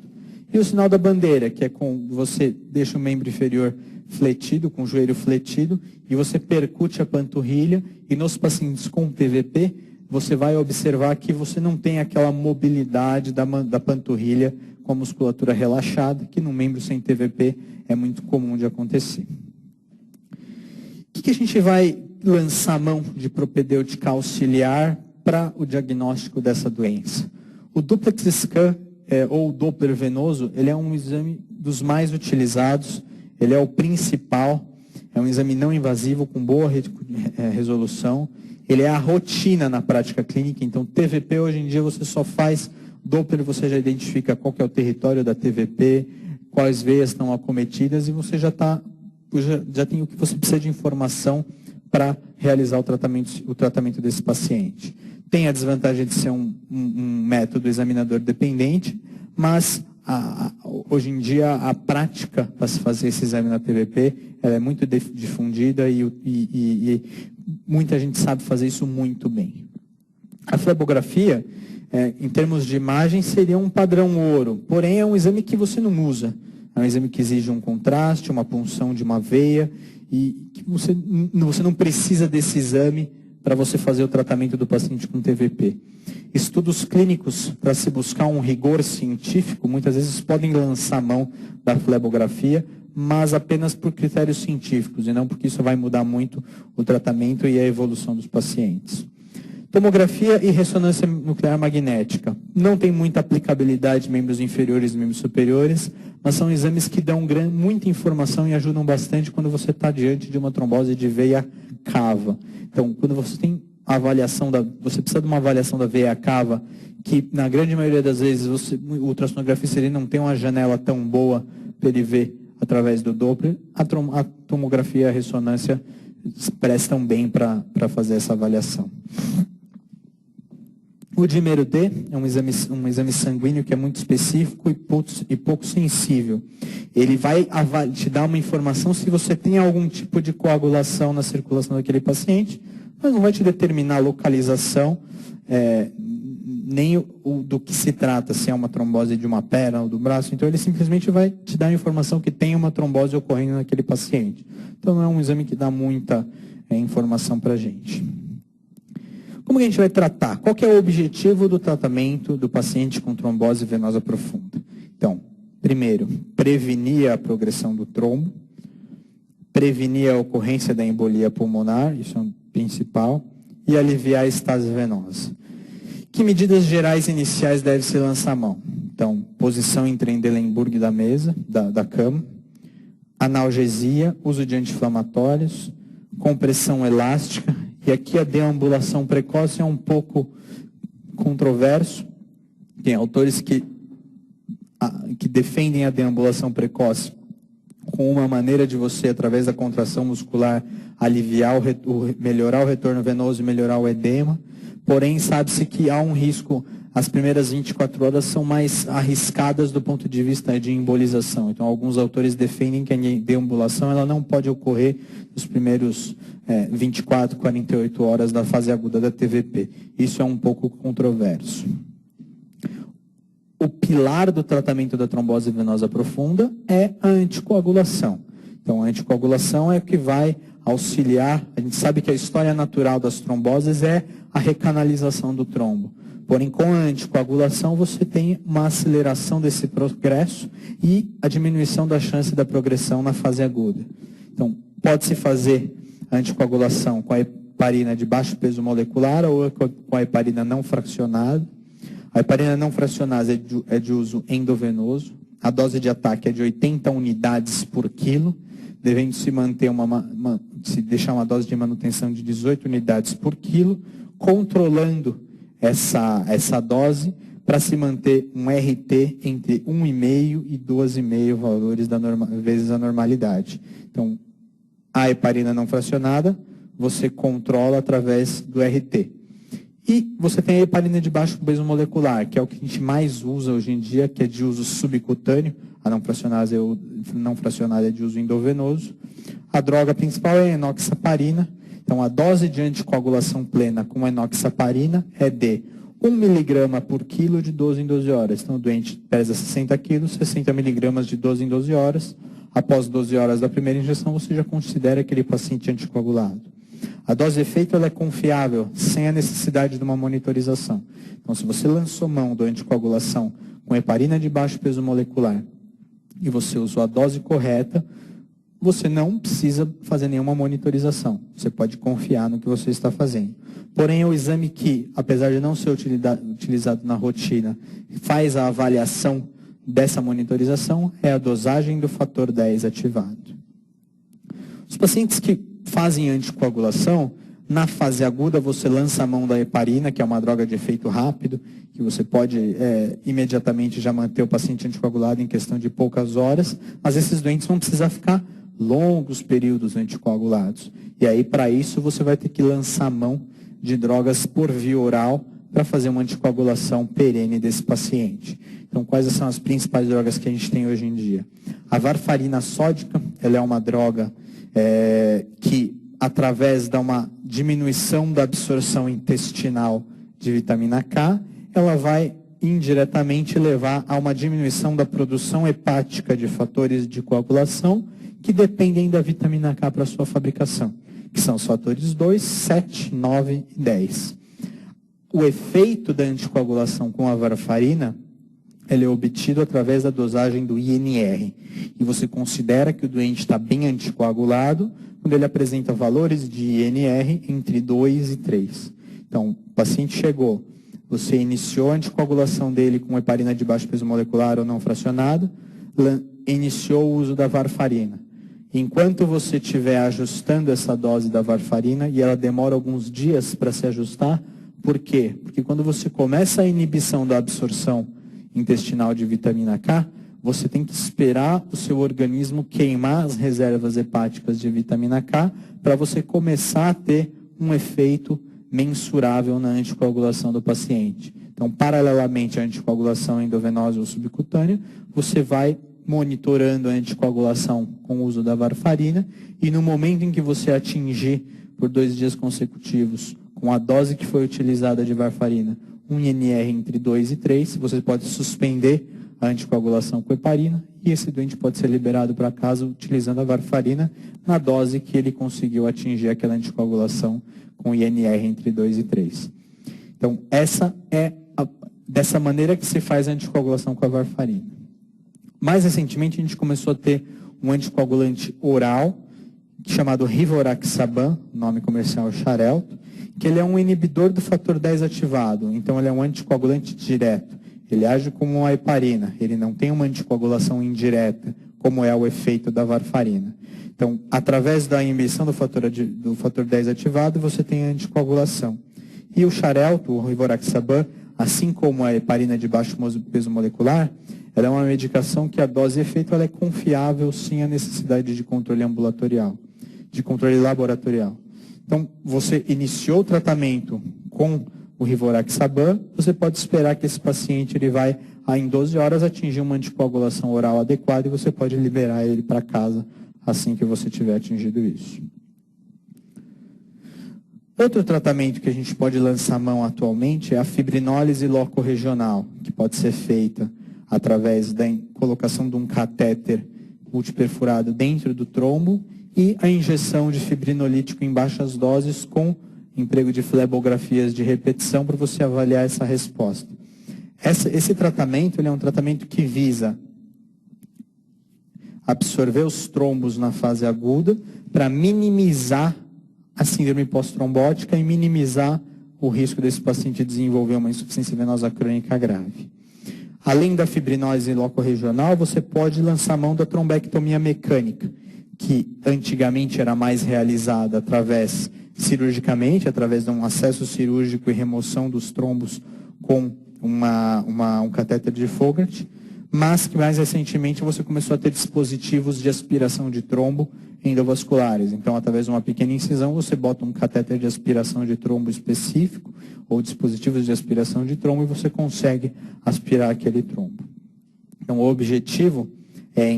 e o sinal da bandeira, que é com você deixa o membro inferior fletido, com o joelho fletido, e você percute a panturrilha, e nos pacientes com TVP, você vai observar que você não tem aquela mobilidade da panturrilha com a musculatura relaxada, que num membro sem TVP é muito comum de acontecer. O que a gente vai lançar a mão de propedêutica auxiliar para o diagnóstico dessa doença? O duplex scan, ou Doppler venoso, ele é um exame dos mais utilizados, ele é o principal, é um exame não invasivo com boa resolução, ele é a rotina na prática clínica, então TVP hoje em dia você só faz Doppler, você já identifica qual que é o território da TVP, quais veias estão acometidas e você já tem o que você precisa de informação para realizar o tratamento desse paciente. Tem a desvantagem de ser um método examinador dependente, mas hoje em dia a prática para se fazer esse exame na TVP ela é muito difundida e muita gente sabe fazer isso muito bem. A flebografia, em termos de imagem, seria um padrão ouro, porém é um exame que você não usa. É um exame que exige um contraste, uma punção de uma veia, e que você não precisa desse exame para você fazer o tratamento do paciente com TVP. Estudos clínicos, para se buscar um rigor científico, muitas vezes podem lançar mão da flebografia, mas apenas por critérios científicos, e não porque isso vai mudar muito o tratamento e a evolução dos pacientes. Tomografia e ressonância nuclear magnética. Não tem muita aplicabilidade em membros inferiores e membros superiores, mas são exames que dão muita informação e ajudam bastante quando você está diante de uma trombose de veia cava. Então, quando você tem você precisa de uma avaliação da veia cava, que na grande maioria das vezes o ultrassonografista ele não tem uma janela tão boa para ele ver através do Doppler, a tomografia e a ressonância prestam bem para fazer essa avaliação. O dímero D é um exame sanguíneo que é muito específico e pouco sensível. Ele vai te dar uma informação se você tem algum tipo de coagulação na circulação daquele paciente, mas não vai te determinar a localização, nem do que se trata, se é uma trombose de uma perna ou do braço. Então, ele simplesmente vai te dar a informação que tem uma trombose ocorrendo naquele paciente. Então, não é um exame que dá muita informação para a gente. Como que a gente vai tratar? Qual que é o objetivo do tratamento do paciente com trombose venosa profunda? Então, primeiro, prevenir a progressão do trombo, prevenir a ocorrência da embolia pulmonar, isso é o principal, e aliviar a estase venosa. Que medidas gerais iniciais deve se lançar a mão? Então, posição em Trendelenburg da mesa, da cama, analgesia, uso de anti-inflamatórios, compressão elástica, e aqui a deambulação precoce é um pouco controverso. Tem autores que defendem a deambulação precoce com uma maneira de você, através da contração muscular, aliviar, melhorar o retorno venoso e melhorar o edema. Porém, sabe-se que há um risco, as primeiras 24 horas são mais arriscadas do ponto de vista de embolização. Então, alguns autores defendem que a deambulação ela não pode ocorrer nos primeiros 24, 48 horas da fase aguda da TVP. Isso é um pouco controverso. O pilar do tratamento da trombose venosa profunda é a anticoagulação. Então, a anticoagulação é o que vai auxiliar. A gente sabe que a história natural das tromboses é a recanalização do trombo. Porém, com a anticoagulação, você tem uma aceleração desse progresso e a diminuição da chance da progressão na fase aguda. Então, pode-se fazer a anticoagulação com a heparina de baixo peso molecular ou com a heparina não fracionada. A heparina não fracionada é de uso endovenoso. A dose de ataque é de 80 unidades por quilo, devendo se manter se deixar uma dose de manutenção de 18 unidades por quilo, controlando essa dose para se manter um RT entre 1,5 e 2,5 valores vezes a normalidade. Então, a heparina não fracionada, você controla através do RT. E você tem a heparina de baixo peso molecular, que é o que a gente mais usa hoje em dia, que é de uso subcutâneo. A não fracionada é de uso endovenoso. A droga principal é a enoxaparina. Então, a dose de anticoagulação plena com a enoxaparina é de 1 mg por quilo de 12 em 12 horas. Então, o doente pesa 60 quilos, 60 mg de 12 em 12 horas. Após 12 horas da primeira injeção, você já considera aquele paciente anticoagulado. A dose de efeito ela é confiável, sem a necessidade de uma monitorização. Então, se você lançou mão da anticoagulação com heparina de baixo peso molecular, e você usou a dose correta, você não precisa fazer nenhuma monitorização. Você pode confiar no que você está fazendo. Porém, o exame que, apesar de não ser utilizado na rotina, faz a avaliação dessa monitorização é a dosagem do fator 10 ativado. Os pacientes que fazem anticoagulação, na fase aguda você lança a mão da heparina, que é uma droga de efeito rápido, que você pode imediatamente já manter o paciente anticoagulado em questão de poucas horas, mas esses doentes vão precisar ficar longos períodos anticoagulados. E aí, para isso, você vai ter que lançar a mão de drogas por via oral para fazer uma anticoagulação perene desse paciente. Então, quais são as principais drogas que a gente tem hoje em dia? A varfarina sódica, ela é uma droga que, através de uma diminuição da absorção intestinal de vitamina K, ela vai indiretamente levar a uma diminuição da produção hepática de fatores de coagulação que dependem da vitamina K para sua fabricação, que são os fatores 2, 7, 9 e 10. O efeito da anticoagulação com a varfarina, ele é obtido através da dosagem do INR. E você considera que o doente está bem anticoagulado quando ele apresenta valores de INR entre 2 e 3. Então, o paciente chegou, você iniciou a anticoagulação dele com heparina de baixo peso molecular ou não fracionada, iniciou o uso da varfarina. Enquanto você estiver ajustando essa dose da varfarina, e ela demora alguns dias para se ajustar, por quê? Porque quando você começa a inibição da absorção intestinal de vitamina K, você tem que esperar o seu organismo queimar as reservas hepáticas de vitamina K para você começar a ter um efeito mensurável na anticoagulação do paciente. Então, paralelamente à anticoagulação endovenosa ou subcutânea, você vai monitorando a anticoagulação com o uso da varfarina e no momento em que você atingir por 2 dias consecutivos com a dose que foi utilizada de varfarina, um INR entre 2 e 3, você pode suspender a anticoagulação com heparina e esse doente pode ser liberado para casa utilizando a varfarina na dose que ele conseguiu atingir aquela anticoagulação com INR entre 2 e 3. Então, essa é dessa maneira que se faz a anticoagulação com a varfarina. Mais recentemente, a gente começou a ter um anticoagulante oral, chamado Rivaroxaban, nome comercial é Xarelto, que ele é um inibidor do fator 10 ativado, então ele é um anticoagulante direto. Ele age como uma heparina, ele não tem uma anticoagulação indireta, como é o efeito da varfarina. Então, através da inibição do fator 10 ativado, você tem a anticoagulação. E o Xarelto, o Rivaroxaban, assim como a heparina de baixo peso molecular, ela é uma medicação que a dose e efeito ela é confiável sem a necessidade de controle ambulatorial, de controle laboratorial. Então, você iniciou o tratamento com o Rivaroxaban, você pode esperar que esse paciente ele vai, em 12 horas, atingir uma anticoagulação oral adequada e você pode liberar ele para casa assim que você tiver atingido isso. Outro tratamento que a gente pode lançar mão atualmente é a fibrinólise locorregional, que pode ser feita através da colocação de um catéter multiperfurado dentro do trombo e a injeção de fibrinolítico em baixas doses com emprego de flebografias de repetição para você avaliar essa resposta. Esse tratamento ele é um tratamento que visa absorver os trombos na fase aguda para minimizar a síndrome pós-trombótica e minimizar o risco desse paciente desenvolver uma insuficiência venosa crônica grave. Além da fibrinose locorregional, você pode lançar mão da trombectomia mecânica, que antigamente era mais realizada cirurgicamente, através de um acesso cirúrgico e remoção dos trombos com um catéter de Fogarty, mas que mais recentemente você começou a ter dispositivos de aspiração de trombo endovasculares. Então, através de uma pequena incisão, você bota um catéter de aspiração de trombo específico ou dispositivos de aspiração de trombo e você consegue aspirar aquele trombo. Então, o objetivo é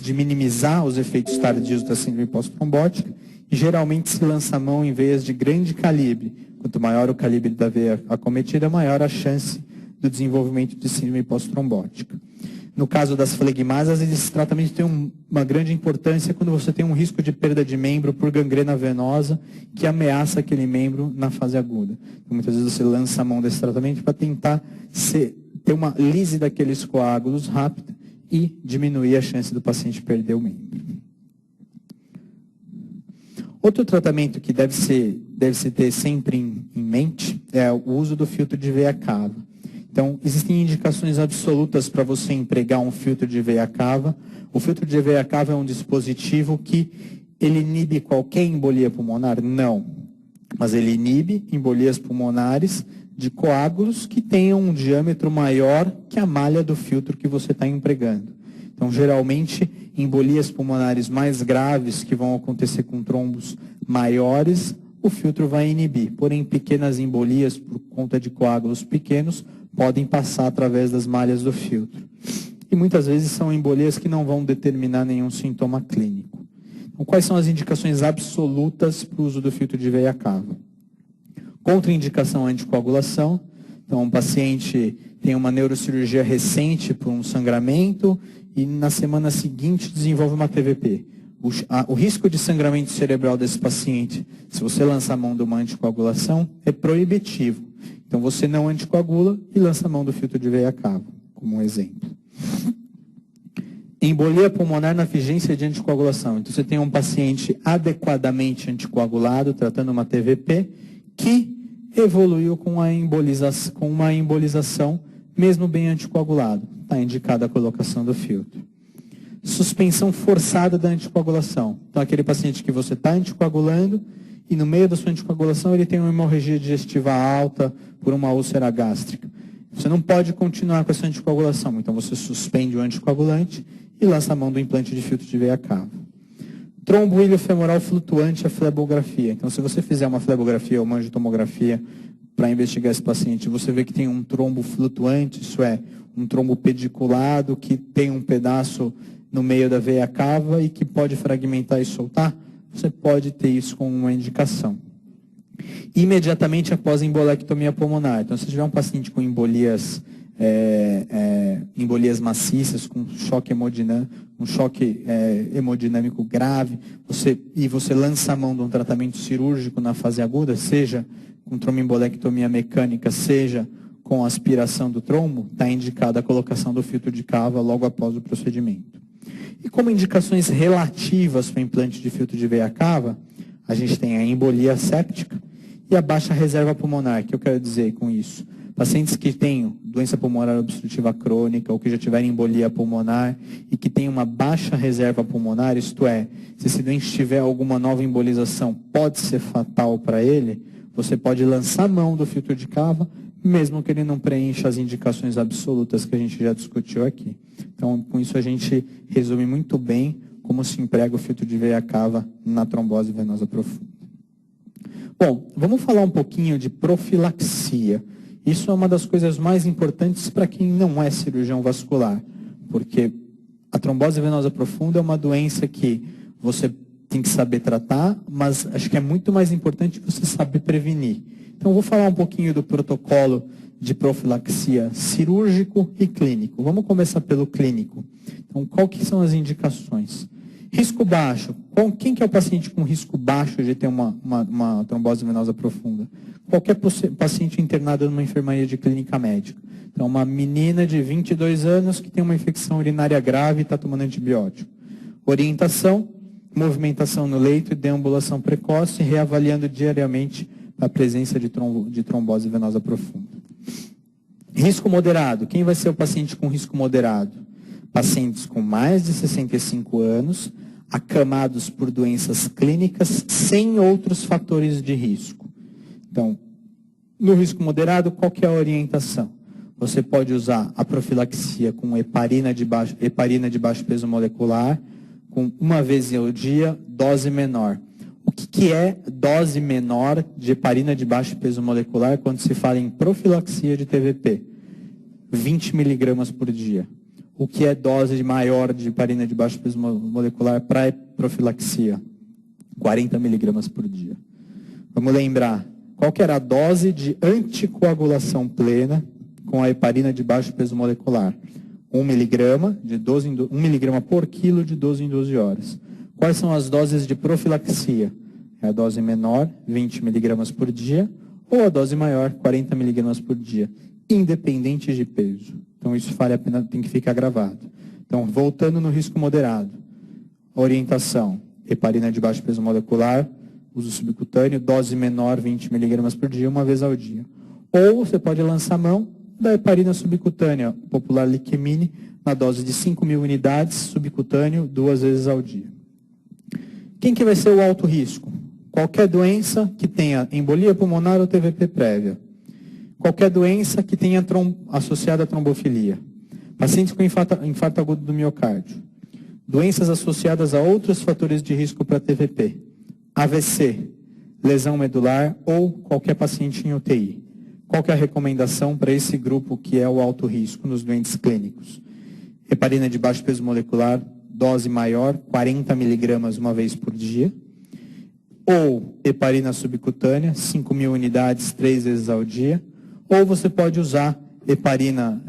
de minimizar os efeitos tardios da síndrome pós-trombótica e geralmente se lança a mão em veias de grande calibre. Quanto maior o calibre da veia acometida, maior a chance do desenvolvimento de síndrome pós-trombótica. No caso das flegmasas, esse tratamento tem uma grande importância quando você tem um risco de perda de membro por gangrena venosa que ameaça aquele membro na fase aguda. Então, muitas vezes você lança a mão desse tratamento para tentar ter uma lise daqueles coágulos rápida e diminuir a chance do paciente perder o membro. Outro tratamento que deve-se ter sempre em mente é o uso do filtro de veia cava. Então, existem indicações absolutas para você empregar um filtro de veia cava. O filtro de veia cava é um dispositivo que ele inibe qualquer embolia pulmonar? Não. Mas ele inibe embolias pulmonares de coágulos que tenham um diâmetro maior que a malha do filtro que você está empregando. Então, geralmente, embolias pulmonares mais graves, que vão acontecer com trombos maiores, o filtro vai inibir. Porém, pequenas embolias, por conta de coágulos pequenos, podem passar através das malhas do filtro. E muitas vezes são embolias que não vão determinar nenhum sintoma clínico. Então, quais são as indicações absolutas para o uso do filtro de veia cava? Contraindicação à anticoagulação. Então, um paciente tem uma neurocirurgia recente por um sangramento e na semana seguinte desenvolve uma TVP. O risco de sangramento cerebral desse paciente, se você lançar a mão de uma anticoagulação, é proibitivo. Então, você não anticoagula e lança a mão do filtro de veia cava, como um exemplo. Embolia pulmonar na vigência de anticoagulação. Então, você tem um paciente adequadamente anticoagulado, tratando uma TVP, que evoluiu com uma embolização, mesmo bem anticoagulado. Está indicada a colocação do filtro. Suspensão forçada da anticoagulação. Então, aquele paciente que você está anticoagulando e no meio da sua anticoagulação ele tem uma hemorragia digestiva alta por uma úlcera gástrica. Você não pode continuar com essa anticoagulação. Então, você suspende o anticoagulante e lança a mão do implante de filtro de veia cava. Trombo iliofemoral flutuante, a flebografia. Então, se você fizer uma flebografia ou uma angiotomografia para investigar esse paciente, você vê que tem um trombo flutuante, isso é, um trombo pediculado que tem um pedaço no meio da veia cava e que pode fragmentar e soltar, você pode ter isso como uma indicação. Imediatamente após a embolectomia pulmonar. Então, se tiver um paciente com embolias maciças, com choque hemodinâmico grave, você lança a mão de um tratamento cirúrgico na fase aguda, seja com tromboembolectomia mecânica, seja com aspiração do trombo, está indicada a colocação do filtro de cava logo após o procedimento. E como indicações relativas para implante de filtro de veia cava, a gente tem a embolia séptica e a baixa reserva pulmonar. O que eu quero dizer com isso? Pacientes que tenham doença pulmonar obstrutiva crônica ou que já tiverem embolia pulmonar e que tenham uma baixa reserva pulmonar, isto é, se esse doente tiver alguma nova embolização, pode ser fatal para ele, você pode lançar a mão do filtro de cava, mesmo que ele não preencha as indicações absolutas que a gente já discutiu aqui. Então, com isso a gente resume muito bem como se emprega o filtro de veia cava na trombose venosa profunda. Bom, vamos falar um pouquinho de profilaxia. Isso é uma das coisas mais importantes para quem não é cirurgião vascular, porque a trombose venosa profunda é uma doença que você tem que saber tratar, mas acho que é muito mais importante você saber prevenir. Então, eu vou falar um pouquinho do protocolo de profilaxia cirúrgico e clínico. Vamos começar pelo clínico. Então, qual que são as indicações? Risco baixo. Quem que é o paciente com risco baixo de ter uma trombose venosa profunda? Qualquer paciente internado numa enfermaria de clínica médica. Então, uma menina de 22 anos que tem uma infecção urinária grave e está tomando antibiótico. Orientação, movimentação no leito e deambulação precoce, reavaliando diariamente a presença de trombose venosa profunda. Risco moderado. Quem vai ser o paciente com risco moderado? Pacientes com mais de 65 anos, acamados por doenças clínicas, sem outros fatores de risco. Então, no risco moderado, qual que é a orientação? Você pode usar a profilaxia com heparina de baixo peso molecular, com uma vez ao dia, dose menor. O que é dose menor de heparina de baixo peso molecular quando se fala em profilaxia de TVP? 20 miligramas por dia. O que é dose maior de heparina de baixo peso molecular para profilaxia? 40 miligramas por dia. Vamos lembrar, qual que era a dose de anticoagulação plena com a heparina de baixo peso molecular? 1 miligrama por quilo de 12 em 12 horas. Quais são as doses de profilaxia? É a dose menor, 20 miligramas por dia, ou a dose maior, 40 miligramas por dia. independente de peso. Então, isso vale a pena, tem que ficar gravado. Então, voltando no risco moderado, orientação, heparina de baixo peso molecular, uso subcutâneo, dose menor, 20 mg por dia, uma vez ao dia. Ou você pode lançar mão da heparina subcutânea, popular Liquimine, na dose de 5.000 unidades, subcutâneo, 2 vezes ao dia. Quem que vai ser o alto risco? Qualquer doença que tenha embolia pulmonar ou TVP prévia. Qualquer doença que tenha associada a trombofilia. Pacientes com infarto agudo do miocárdio. Doenças associadas a outros fatores de risco para TVP. AVC, lesão medular ou qualquer paciente em UTI. Qual que é a recomendação para esse grupo que é o alto risco nos doentes clínicos? Heparina de baixo peso molecular, dose maior, 40 mg uma vez por dia. Ou heparina subcutânea, 5.000 unidades, 3 vezes ao dia. Ou você pode usar heparina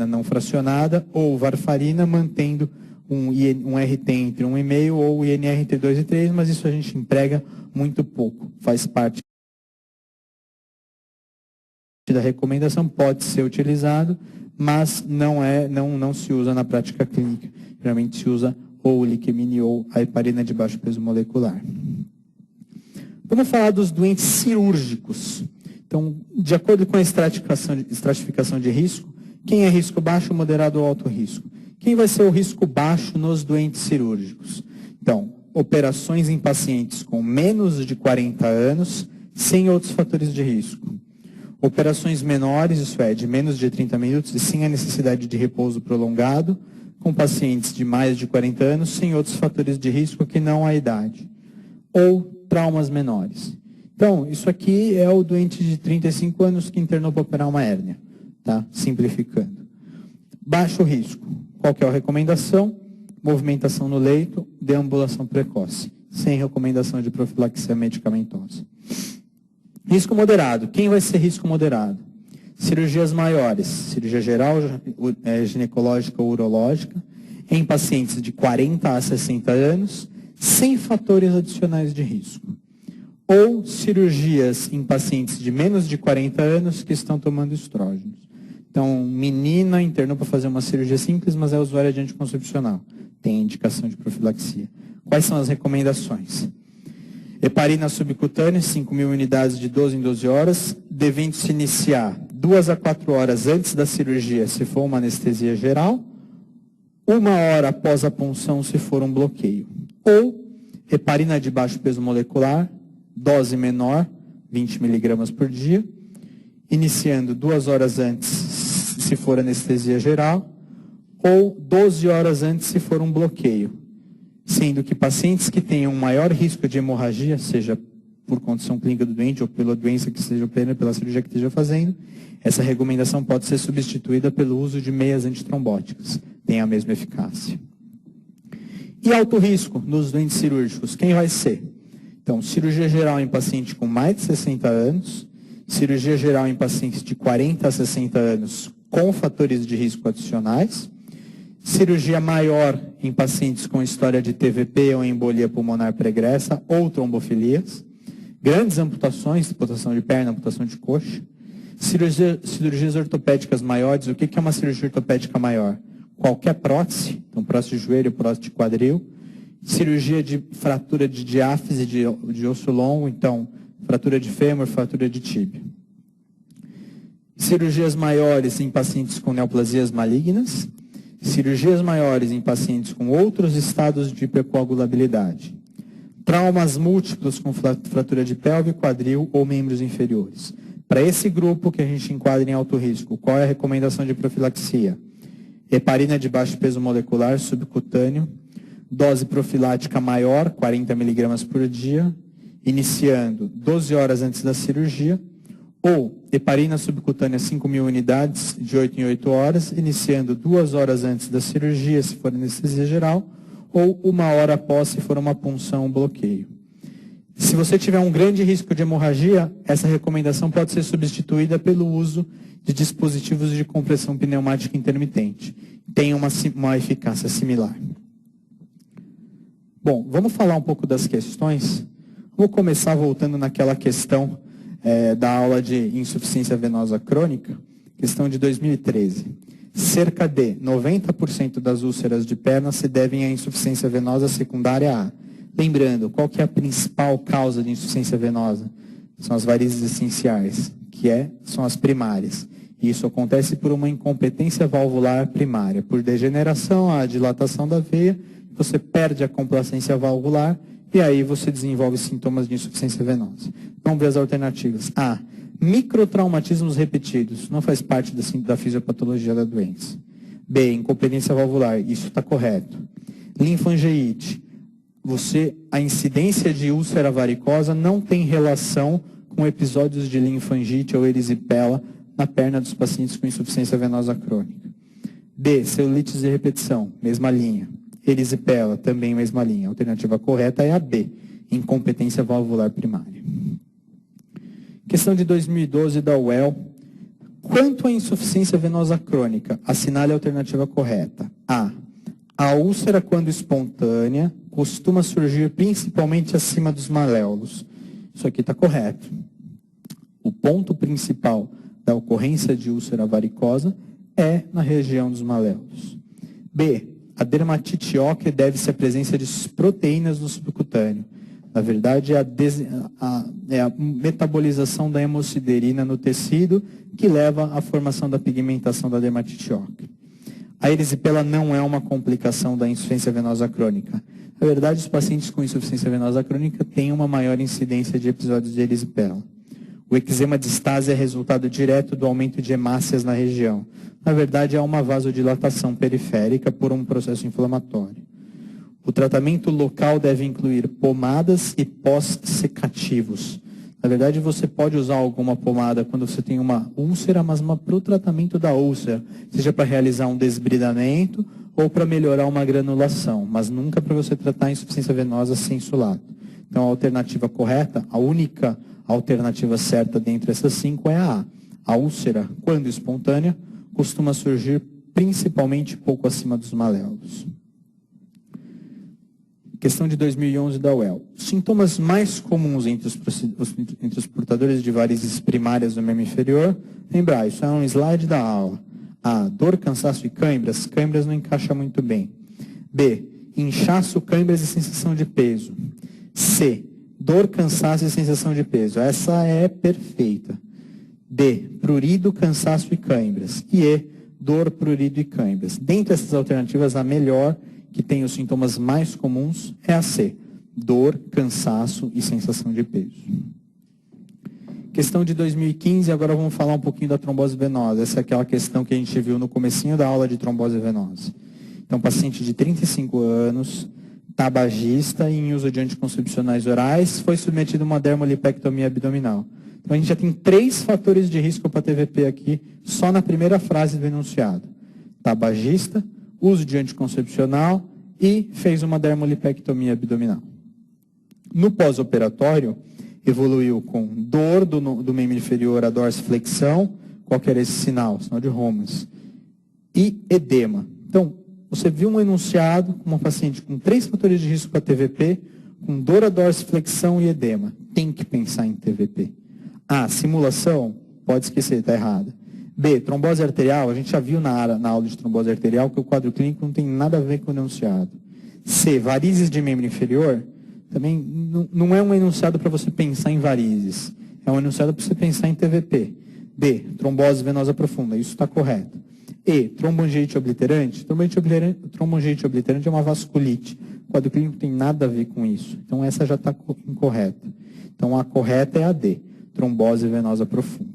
não fracionada ou varfarina, mantendo um RT entre 1,5 ou INR entre 2 e 3, mas isso a gente emprega muito pouco. Faz parte da recomendação, pode ser utilizado, mas não se usa na prática clínica. Geralmente se usa ou o Liquimine ou a heparina de baixo peso molecular. Vamos falar dos doentes cirúrgicos. Então, de acordo com a estratificação de risco, quem é risco baixo, moderado ou alto risco? Quem vai ser o risco baixo nos doentes cirúrgicos? Então, operações em pacientes com menos de 40 anos, sem outros fatores de risco. Operações menores, isso é, de menos de 30 minutos e sem a necessidade de repouso prolongado, com pacientes de mais de 40 anos, sem outros fatores de risco que não a idade. Ou traumas menores. Então, isso aqui é o doente de 35 anos que internou para operar uma hérnia, tá? Simplificando. Baixo risco. Qual que é a recomendação? Movimentação no leito, deambulação precoce, sem recomendação de profilaxia medicamentosa. Risco moderado. Quem vai ser risco moderado? Cirurgias maiores, cirurgia geral, ginecológica ou urológica, em pacientes de 40 a 60 anos, sem fatores adicionais de risco. Ou cirurgias em pacientes de menos de 40 anos que estão tomando estrógenos. Então, menina internou para fazer uma cirurgia simples, mas é usuária de anticoncepcional. Tem indicação de profilaxia. Quais são as recomendações? Heparina subcutânea, 5.000 unidades de 12 em 12 horas, devendo se iniciar 2 a 4 horas antes da cirurgia, se for uma anestesia geral, 1 hora após a punção, se for um bloqueio. Ou heparina de baixo peso molecular, dose menor, 20 mg por dia, iniciando 2 horas antes, se for anestesia geral, ou 12 horas antes, se for um bloqueio. Sendo que pacientes que tenham maior risco de hemorragia, seja por condição clínica do doente ou pela doença que esteja operando, pela cirurgia que esteja fazendo, essa recomendação pode ser substituída pelo uso de meias antitrombóticas. Tem a mesma eficácia. E alto risco nos doentes cirúrgicos, quem vai ser? Então, cirurgia geral em paciente com mais de 60 anos, cirurgia geral em pacientes de 40 a 60 anos com fatores de risco adicionais, cirurgia maior em pacientes com história de TVP ou embolia pulmonar pregressa ou trombofilias, grandes amputações, amputação de perna, amputação de coxa, cirurgias ortopédicas maiores. O que é uma cirurgia ortopédica maior? Qualquer prótese, então prótese de joelho, prótese de quadril, cirurgia de fratura de diáfise de osso longo, então fratura de fêmur, fratura de tíbia. Cirurgias maiores em pacientes com neoplasias malignas, cirurgias maiores em pacientes com outros estados de hipercoagulabilidade, traumas múltiplos com fratura de pelve, quadril ou membros inferiores. Para esse grupo que a gente enquadra em alto risco, qual é a recomendação de profilaxia? Heparina de baixo peso molecular subcutâneo, dose profilática maior, 40 mg por dia, iniciando 12 horas antes da cirurgia, ou heparina subcutânea 5.000 unidades de 8 em 8 horas, iniciando 2 horas antes da cirurgia, se for anestesia geral, ou 1 hora após, se for uma punção ou bloqueio. Se você tiver um grande risco de hemorragia, essa recomendação pode ser substituída pelo uso de dispositivos de compressão pneumática intermitente. Tem uma eficácia similar. Bom, vamos falar um pouco das questões. Vou começar voltando naquela questão da aula de insuficiência venosa crônica, questão de 2013. Cerca de 90% das úlceras de perna se devem à insuficiência venosa secundária A. Lembrando, qual que é a principal causa de insuficiência venosa? São as varizes essenciais, são as primárias. E isso acontece por uma incompetência valvular primária, por degeneração, a dilatação da veia, você perde a complacência valvular e aí você desenvolve sintomas de insuficiência venosa. Vamos ver as alternativas. A. Microtraumatismos repetidos. Não faz parte da fisiopatologia da doença. B. Incompetência valvular. Isso está correto. Linfangeite. A incidência de úlcera varicosa não tem relação com episódios de linfangite ou erisipela na perna dos pacientes com insuficiência venosa crônica. D. Celulites de repetição. Mesma linha. Erisipela, também mesma linha. A alternativa correta é a B. Incompetência valvular primária. Questão de 2012 da UEL. Quanto à insuficiência venosa crônica, assinale a alternativa correta. A. A úlcera, quando espontânea, costuma surgir principalmente acima dos maléolos. Isso aqui está correto. O ponto principal da ocorrência de úlcera varicosa é na região dos maléolos. B. A dermatite óssea deve-se à presença de proteínas no subcutâneo. Na verdade, é a metabolização da hemosiderina no tecido que leva à formação da pigmentação da dermatite óssea. A erisipela não é uma complicação da insuficiência venosa crônica. Na verdade, os pacientes com insuficiência venosa crônica têm uma maior incidência de episódios de erisipela. O eczema de estase é resultado direto do aumento de hemácias na região. Na verdade, há uma vasodilatação periférica por um processo inflamatório. O tratamento local deve incluir pomadas e pós-secativos. Na verdade, você pode usar alguma pomada quando você tem uma úlcera, mas para o tratamento da úlcera, seja para realizar um desbridamento ou para melhorar uma granulação, mas nunca para você tratar a insuficiência venosa sem sulato. Então, a alternativa correta, a única alternativa certa dentre essas 5 é a A. A úlcera, quando espontânea, costuma surgir principalmente pouco acima dos maléolos. Questão de 2011 da UEL. Os sintomas mais comuns entre os portadores de varizes primárias do membro inferior. Lembrar, isso é um slide da aula. A. Dor, cansaço e câimbras. Câimbras não encaixa muito bem. B. Inchaço, câimbras e sensação de peso. C. Dor, cansaço e sensação de peso. Essa é perfeita. D. Prurido, cansaço e câimbras. E E. Dor, prurido e câimbras. Dentre essas alternativas, a melhor, que tem os sintomas mais comuns, é a C. Dor, cansaço e sensação de peso. Questão de 2015, agora vamos falar um pouquinho da trombose venosa. Essa é aquela questão que a gente viu no comecinho da aula de trombose venosa. Então, paciente de 35 anos, tabagista e em uso de anticoncepcionais orais, foi submetido a uma dermolipectomia abdominal. Então, a gente já tem 3 fatores de risco para TVP aqui, só na primeira frase do enunciado. Tabagista, uso de anticoncepcional e fez uma dermolipectomia abdominal. No pós-operatório, evoluiu com dor do membro inferior, a dorsiflexão, qual que era esse sinal? Sinal de Romans. E edema. Então, você viu um enunciado com uma paciente com 3 fatores de risco para TVP, com dor, a dorsiflexão e edema. Tem que pensar em TVP. A. Simulação? Pode esquecer, está errada. B. Trombose arterial, a gente já viu na aula de trombose arterial que o quadro clínico não tem nada a ver com o enunciado. C. Varizes de membro inferior, também não é um enunciado para você pensar em varizes, é um enunciado para você pensar em TVP. D. Trombose venosa profunda, isso está correto. E. Trombangite obliterante, trombangite obliterante é uma vasculite, o quadro clínico não tem nada a ver com isso, então essa já está incorreta. Então a correta é a D. Trombose venosa profunda.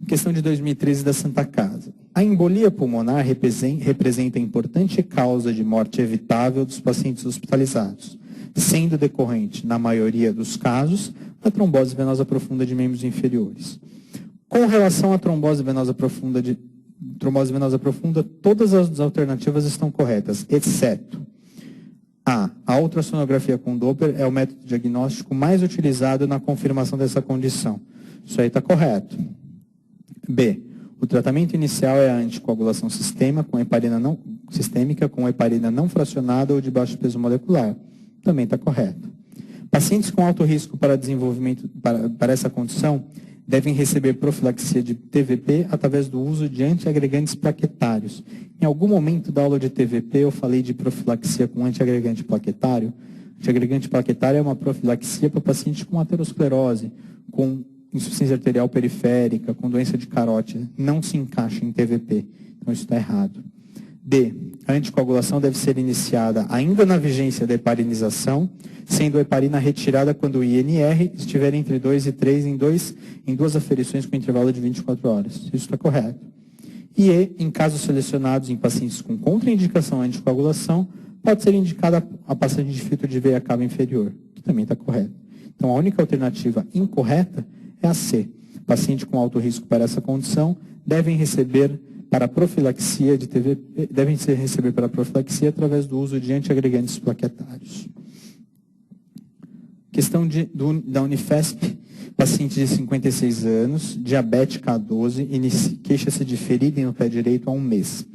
Questão de 2013 da Santa Casa. A embolia pulmonar representa importante causa de morte evitável dos pacientes hospitalizados, sendo decorrente, na maioria dos casos, da trombose venosa profunda de membros inferiores. Com relação à trombose venosa profunda, todas as alternativas estão corretas, exceto A. A ultrassonografia com Doppler é o método diagnóstico mais utilizado na confirmação dessa condição. Isso aí está correto. B. O tratamento inicial é a anticoagulação sistêmica com heparina não fracionada ou de baixo peso molecular. Também está correto. Pacientes com alto risco para desenvolvimento para essa condição devem receber profilaxia de TVP através do uso de antiagregantes plaquetários. Em algum momento da aula de TVP eu falei de profilaxia com antiagregante plaquetário. Antiagregante plaquetário é uma profilaxia para paciente com aterosclerose, com insuficiência arterial periférica, com doença de carótida. Não se encaixa em TVP. Então isso está errado. D. A anticoagulação deve ser iniciada ainda na vigência da heparinização, sendo a heparina retirada quando o INR estiver entre 2 e 3 em duas aferições com intervalo de 24 horas. Isso está correto. E E, em casos selecionados em pacientes com contraindicação à anticoagulação, pode ser indicada a passagem de filtro de veia cava inferior, que também está correto. Então, a única alternativa incorreta é a C. Paciente com alto risco para essa condição devem receber para profilaxia de TVP, devem ser receber para profilaxia através do uso de antiagregantes plaquetários. Questão da Unifesp, paciente de 56 anos, diabética A12, queixa-se de ferida no pé direito há um mês.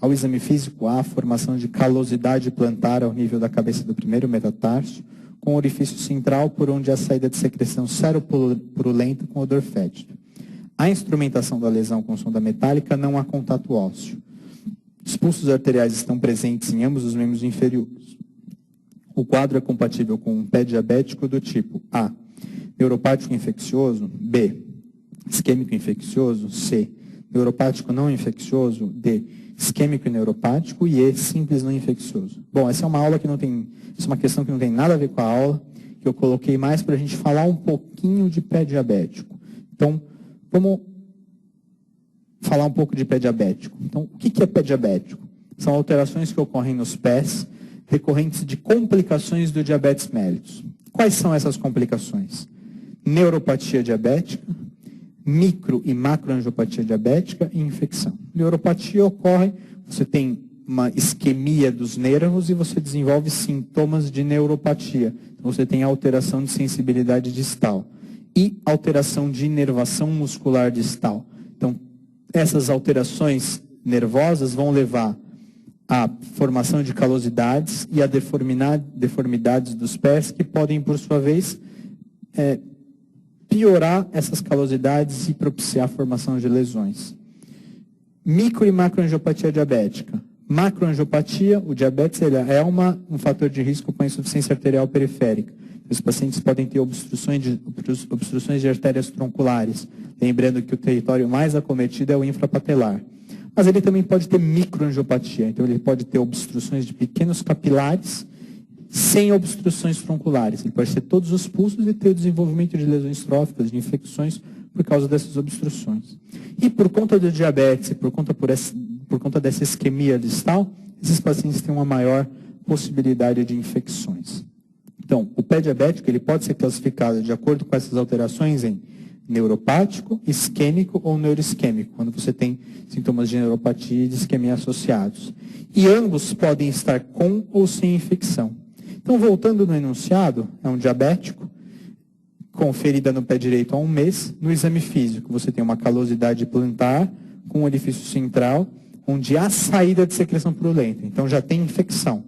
Ao exame físico, há formação de calosidade plantar ao nível da cabeça do primeiro metatarso, com orifício central por onde há saída de secreção seropurulenta com odor fétido. A instrumentação da lesão com sonda metálica não há contato ósseo. Os pulsos arteriais estão presentes em ambos os membros inferiores. O quadro é compatível com um pé diabético do tipo A. Neuropático infeccioso, B. Isquêmico infeccioso, C. Neuropático não infeccioso, D. Isquêmico e neuropático e E. Simples não infeccioso. Bom, essa é uma aula que não tem, essa é uma questão que não tem nada a ver com a aula, que eu coloquei mais para a gente falar um pouquinho de pé diabético. Então, vamos falar um pouco de pé diabético. Então, o que é pé diabético? São alterações que ocorrem nos pés decorrentes de complicações do diabetes mellitus. Quais são essas complicações? Neuropatia diabética, micro e macroangiopatia diabética e infecção. Neuropatia ocorre, você tem uma isquemia dos nervos e você desenvolve sintomas de neuropatia. Então, você tem alteração de sensibilidade distal e alteração de inervação muscular distal. Então, essas alterações nervosas vão levar à formação de calosidades e a deformidades dos pés, que podem, por sua vez, piorar essas calosidades e propiciar a formação de lesões. Micro e macroangiopatia diabética. Macroangiopatia, o diabetes é um fator de risco com a insuficiência arterial periférica. Os pacientes podem ter obstruções de artérias tronculares, lembrando que o território mais acometido é o infrapatelar. Mas ele também pode ter microangiopatia, então ele pode ter obstruções de pequenos capilares, sem obstruções tronculares. Ele pode ter todos os pulsos e ter o desenvolvimento de lesões tróficas, de infecções, por causa dessas obstruções. E por conta do diabetes, por conta dessa isquemia distal, esses pacientes têm uma maior possibilidade de infecções. Então, o pé diabético ele pode ser classificado de acordo com essas alterações em neuropático, isquêmico ou neuroisquêmico, quando você tem sintomas de neuropatia e de isquemia associados. E ambos podem estar com ou sem infecção. Então, voltando no enunciado, é um diabético com ferida no pé direito há um mês. No exame físico, você tem uma calosidade plantar com um orifício central, onde há saída de secreção purulenta. Então, já tem infecção.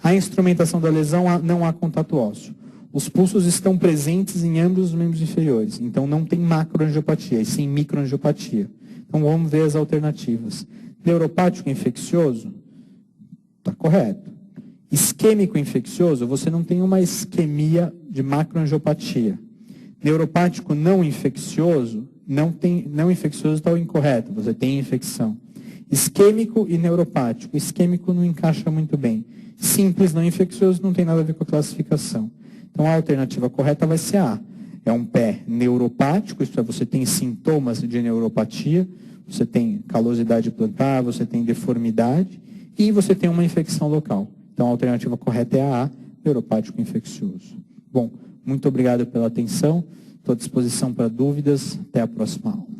A instrumentação da lesão não há contato ósseo. Os pulsos estão presentes em ambos os membros inferiores. Então, não tem macroangiopatia, e sim microangiopatia. Então, vamos ver as alternativas. Neuropático infeccioso? Está correto. Isquêmico infeccioso, você não tem uma isquemia de macroangiopatia. Neuropático não infeccioso, não infeccioso está o incorreto, você tem infecção. Isquêmico e neuropático. Isquêmico não encaixa muito bem. Simples não infeccioso não tem nada a ver com a classificação. Então, a alternativa correta vai ser A. É um pé neuropático, isto é, você tem sintomas de neuropatia, você tem calosidade plantar, você tem deformidade e você tem uma infecção local. Então, a alternativa correta é a A, neuropático infeccioso. Bom, muito obrigado pela atenção, estou à disposição para dúvidas, até a próxima aula.